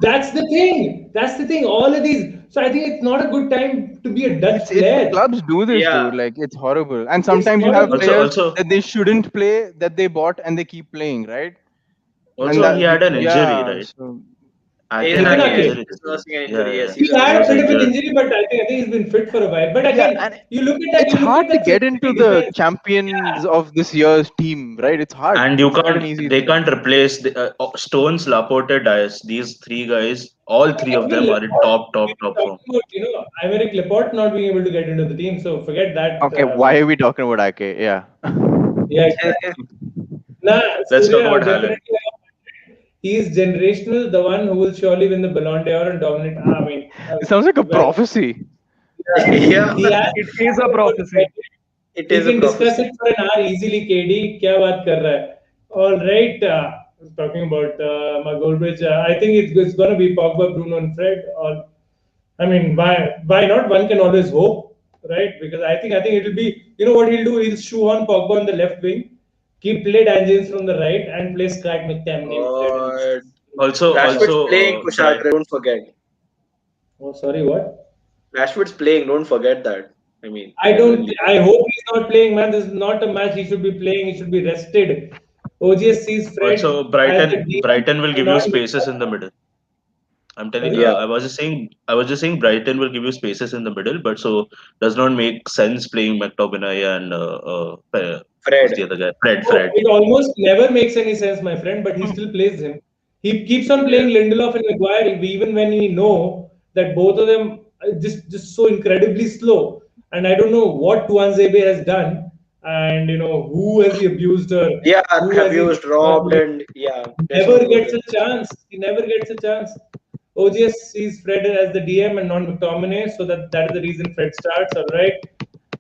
That's the thing. All of these. So I think it's not a good time to be a Dutch player. Clubs do this, Yeah. dude. Like, it's horrible. And sometimes you not have a- players Also- that they shouldn't play, that they bought and they keep playing, right? Also, And he had an injury, yeah, right? so- Ake Nathan had an Ake. injury. He's nursing an injury, Yeah, yes. He had a was bit of an injured. injury, but I think he's been fit for a while. But again, Yeah, and you look at that. it's you look hard at to that get into City the defense. champions of this year's team, right? It's hard. And you It's not an can't, easy they thing. can't replace Stones, Laporte, Dias. These three guys, all three of them are in top We were form. talking about, Aymeric Laporte not being able to get into the team, so forget that. Okay, why are we talking about Ake? Yeah. Yeah. Exactly. Nah, Let's talk Surya, about Haaland. definitely, he is generational, the one who will surely win the Ballon d'Or and dominate. It sounds like a prophecy. Yeah, He has, It is a prophecy. it we is a can discuss prophecy. it for an hour easily. KD, क्या बात कर रहा है? All right. Talking about my Goldbridge, I think it's going to be Pogba, Bruno, and Fred. Why not? One can always hope, right? Because I think it'll be. You know what he'll do? He'll shoe on Pogba on the left wing, keep play Danjins from the right, and play Scott McTominay. God. Also, Rashford's playing, Kushagr, don't forget. Oh, sorry, what? Rashford's playing, don't forget that. I hope he's not playing, man. This is not a match he should be playing. He should be rested. OGS sees Fred. also as a Brighton deep- will give you not- spaces in the middle. I'm telling you, Yeah. I was just saying Brighton will give you spaces in the middle, but so does not make sense playing McTominay and Fred. who's the other guy? Fred. It almost never makes any sense, my friend, but he still plays him. He keeps on playing Lindelof and Maguire, even when we know that both of them are just so incredibly slow. And I don't know what Tuanzebe has done, and who has he abused her. Yeah, Who has he- abused, robbed, and yeah. Never gets a chance. He never gets a chance. OGS sees Fred as the DM and not McTominay, so that is the reason Fred starts. All right.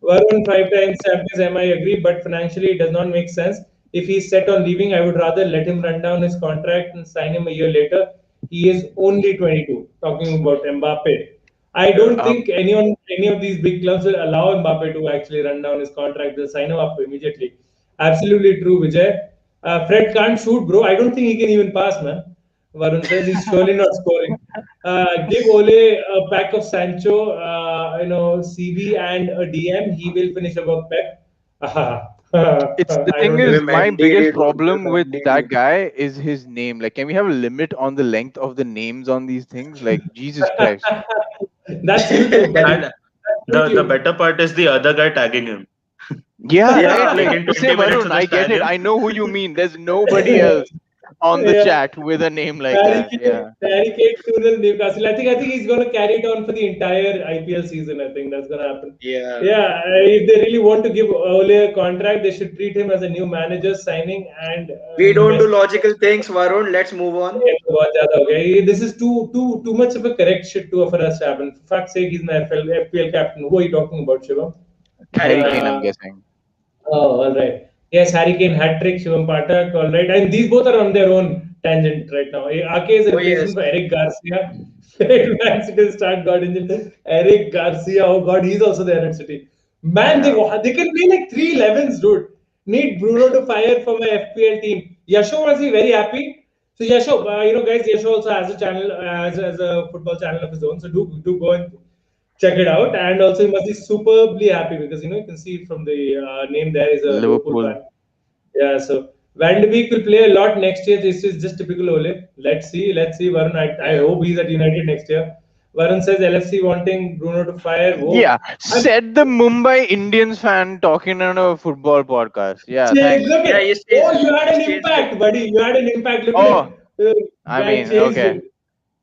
Varun 5 times champions, I agree, but financially it does not make sense. If he's set on leaving, I would rather let him run down his contract and sign him a year later. He is only 22. Talking about Mbappe. I don't think any of these big clubs will allow Mbappe to actually run down his contract. They'll sign him up immediately. Absolutely true, Vijay. Fred can't shoot, bro. I don't think he can even pass, man. Varun says he's surely not scoring. Give Ole a pack of Sancho, CB and a DM. He will finish above Pep. It's the I thing don't is, know. my Mendy biggest did, problem with Mendy that did. guy is his name. Like, can we have a limit on the length of the names on these things? Like, Jesus Christ. That's you too, buddy. And the better part is the other guy tagging him. Yeah, Yeah, right. like Like, in you 20 say, minutes Varun, in the I get it. stadium. I know who you mean. There's nobody else on the Yeah. chat with a name like that. Yeah. Harry Kane 2-0 Newcastle. I think he's going to carry it on for the entire IPL season. I think that's going to happen. Yeah. Yeah, if they really want to give Ole a contract, they should treat him as a new manager signing and We don't do invest. logical things, Varun. Let's move on. बहुत ज़्यादा हो गया. This is too much of a correct shit for us to happen. For fuck's sake, he's my FPL captain. Who are you talking about, Shivam? Harry Harry Kane. Kane, I'm guessing. Oh, all right. Yes, Harry Kane hat trick, Shivam Patak, all right. And these both are on their own tangent right now. Ake is a Oh, replacement yes. for Eric Garcia. Man City start God engine. Eric Garcia, oh God, he's also there at City. Man, they can play like 3-11s, dude. Need Bruno to fire for my FPL team. Yasho must be very happy. So Yasho, guys, Yasho also has a channel, as a football channel of his own. So do go and check it out. And also, he must be superbly happy because you can see from the name there is a Liverpool Liverpool. fan. Yeah, so Van de Beek will play a lot next year. This is just typical Ole. Let's see. Varun, I hope he's at United next year. Varun says LFC wanting Bruno to fire. Whoa. Yeah. Said the Mumbai Indians fan talking on a football podcast. Yeah, thanks. Look Yeah, at. he's Oh, changed you it. had an He's changed impact, buddy. You had an impact. Look Oh, at it. I Guy mean, changed okay. it.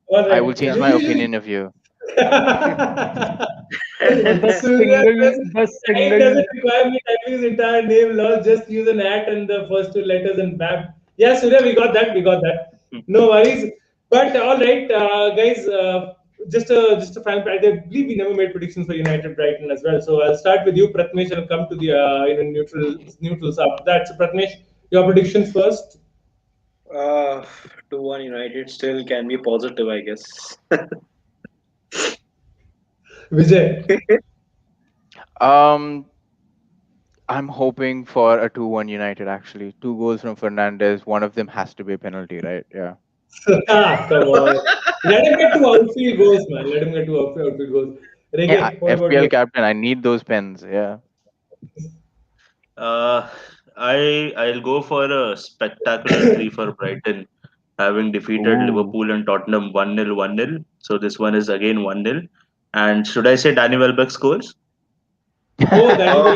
All I will right. change my opinion of you. The Surya says, single, the time single. doesn't require me typing his entire name, lol. Just use an at and the first two letters and bam. Yeah, Surya, we got that. No worries. But all right, guys. Just a final. I believe we never made predictions for United Brighton as well. So I'll start with you, Prathamesh, and I'll come to the neutrals after that. So Prathamesh, your predictions first. 2-1 United still can be positive, I guess. Vijay. I'm hoping for a 2-1 United, actually. 2 goals from Fernandes. One of them has to be a penalty, right? Yeah. Come on. Let him get 2 outfield goals, man. Let him get 2 outfield goals. Rege, Yeah, what about FPL you? captain. I need those pens. Yeah. I'll go for a spectacular 3 for Brighton, having defeated Ooh. Liverpool and Tottenham 1-0, 1-0. So this one is again 1-0. And should I say Danny Welbeck scores? Oh, that'll be.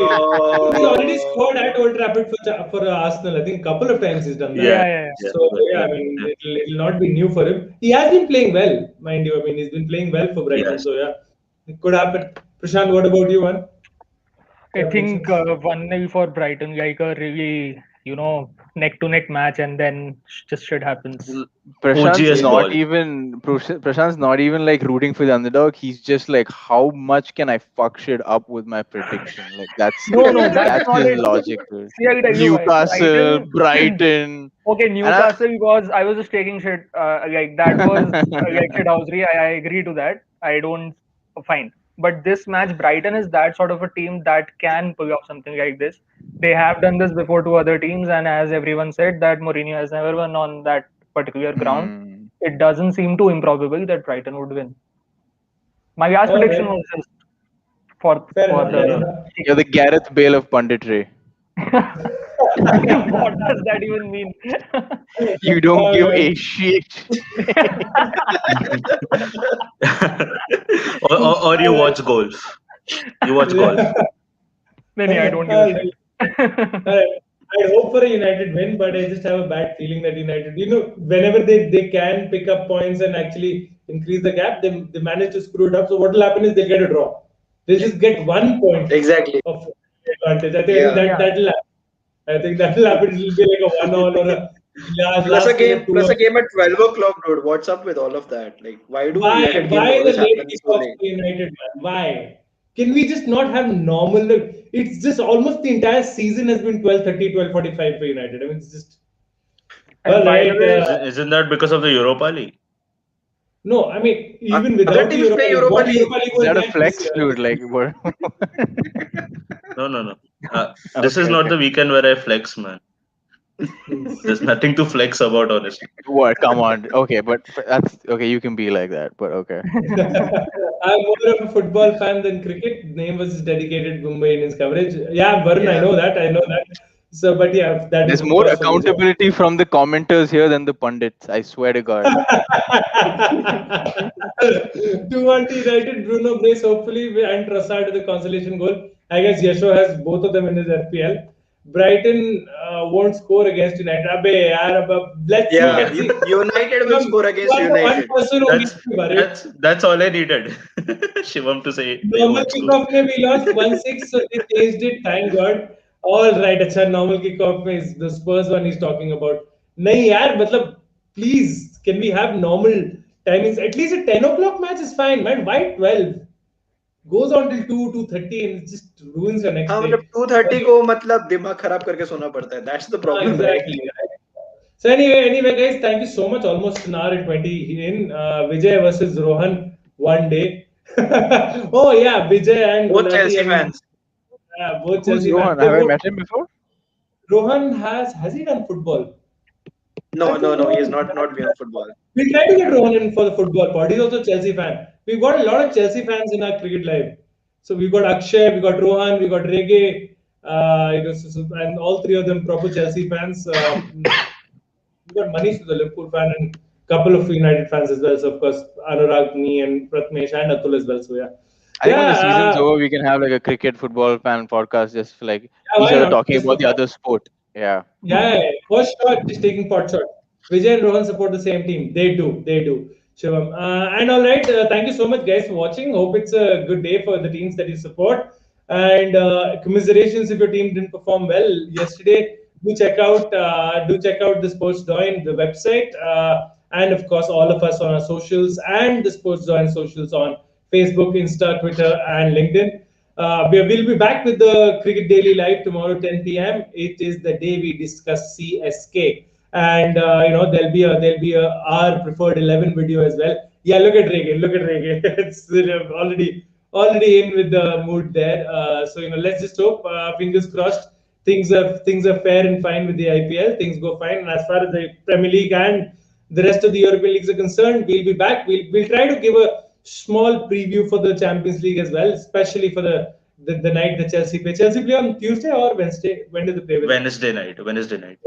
He's already Oh, scored at Old Trafford for Arsenal. I think a couple of times he's done that. Yeah. Yeah, So yeah, I mean, yeah. it'll not be new for him. He has been playing well, mind you. I mean, he's been playing well for Brighton. Yes. So yeah, it could happen. Prashant, what about you, man? I think 1-0 for Brighton, like a really, neck to neck match, and then just shit happens. OGS ball. Prashant's not even like rooting for the underdog. He's just like, how much can I fuck shit up with my prediction? Like that's No, that's that's not his it. logic. Dude. See, I tell you why. Newcastle, Brighton. Okay, Newcastle was I was just taking shit. Like that was like shithousery. I agree to that. I don't fine. But this match, Brighton is that sort of a team that can pull off something like this. They have done this before to other teams, and as everyone said, that Mourinho has never won on that particular ground. Hmm. It doesn't seem too improbable that Brighton would win. My last prediction was just for Fair the. enough. You're the Gareth Bale of punditry. What does that even mean? You don't give a shit. or you watch golf. You watch golf. Maybe I don't give a shit. I hope for a United win, but I just have a bad feeling that United, whenever they can pick up points and actually increase the gap, they manage to screw it up. So what will happen is they'll get a draw. They'll just get 1 point exactly. of advantage. I think that'll happen. I think that'll happen. It'll be like a 1-1 or a Plus a game at 12 o'clock, dude. What's up with all of that? Like, why United games the always late happen so kickoff late? for United, man? Why? Can we just not have normal? It's just almost the entire season has been 12:30, 12:45 for United. I mean, it's just. And by the way, Isn't that because of the Europa League? No, I mean even without Other the teams play Europa what League. Europa League Is was that a like flex, this year? dude? Like, what? No. This is not the weekend where I flex, man. There's nothing to flex about, honestly. What? Come on. Okay, but that's okay. You can be like that, but okay. I'm more of a football fan than cricket. Name was dedicated Mumbai Indians coverage. Yeah, Varun, I Yeah. know that. So, but yeah, that There's is more of course for Vijay. accountability from the commenters here than the pundits. I swear to God. 2-1 United, Bruno brace hopefully, and Trossard the consolation goal. I guess Yasho has both of them in his FPL. Brighton won't score against United. Abbe, yaar, let's see. Yeah, Let's see. United will score against You are the one United. person who needs That's to be worried. that's all I needed. Shivam to say they Normal won't score. kickoff mein we lost 1-6, so they changed it. Thank God. All right, अच्छा normal kickoff में is the Spurs one he's talking about. नहीं यार, मतलब please, can we have normal timings? At least a 10 o'clock match is fine, man. Why 12? Goes on till 2:30 and it just ruins your next हाँ day. मतलब 2:30 को मतलब दिमाग खराब करके सोना पड़ता है. That's the problem, Exactly. right? So anyway, guys, thank you so much. Almost an hour and 20 in. Vijay versus Rohan one day. Oh yeah, Vijay and Both Gulati Chelsea and fans. both Who's Chelsea Rohan? fans. Have I met him before? Rohan has he done football? No, I think he is Rohan. not been on football. We'll try to get Rohan in for the football pod. He's also a Chelsea fan. We've got a lot of Chelsea fans in our cricket live. So we've got Akshay, we got Rohan, we got Rege, and all three of them proper Chelsea fans. We got Manish, who's a Liverpool fan, and a couple of United fans as well. So of course Anurag, me, and Prathamesh and Atul as well. So yeah. I think when the season's over, we can have like a cricket football fan podcast, just like Yeah, each why other not? talking Just about for the fun. other sport. Yeah. Yeah, for sure. Just taking pot shot. Vijay and Rohan support the same team. They do. Shivam. And all right, thank you so much, guys, for watching. Hope it's a good day for the teams that you support. And commiserations if your team didn't perform well yesterday. Do check out the Sports Join, the website, and of course all of us on our socials and the Sports Join socials on Facebook, Insta, Twitter, and LinkedIn. We'll be back with the Cricket Daily Live tomorrow 10 p.m. It is the day we discuss CSK, and there'll be a our preferred 11 video as well. Yeah, look at Rege. It's already in with the mood there. So let's just hope. Fingers crossed. Things are fair and fine with the IPL. Things go fine. And as far as the Premier League and the rest of the European leagues are concerned, we'll be back. We'll try to give a small preview for the Champions League as well, especially for the night the Chelsea play. Chelsea play on Tuesday or Wednesday? When do they play? Wednesday night. Wednesday night.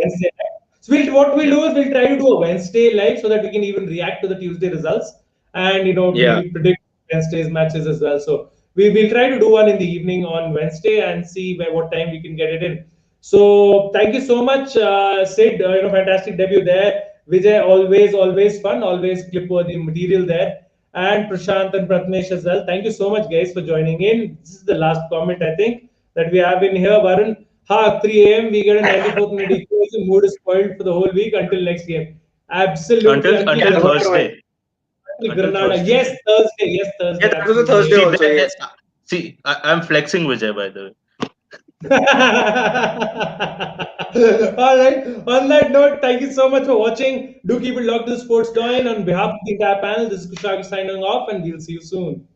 So what we'll do is we'll try to do a Wednesday live so that we can even react to the Tuesday results and Yeah. maybe predict Wednesday's matches as well. So we'll try to do one in the evening on Wednesday and see by what time we can get it in. So thank you so much, Sid. Fantastic debut there. Vijay, always fun, always clip-worthy material there. And Prashant and Prathamesh as well. Thank you so much, guys, for joining in. This is the last comment, I think, that we have in here. Varun, 3 a.m. we get a 94th minute equation. Mood is spoiled for the whole week until next game. Absolutely. Until Thursday. Granada. Yes, Thursday. Yeah, that was a Thursday See, also. Yes. see, I'm flexing Vijay, by the way. All right. On that note, thank you so much for watching. Do keep it locked to the Sports Join. On behalf of the entire panel, this is Kushagr signing off, and we'll see you soon.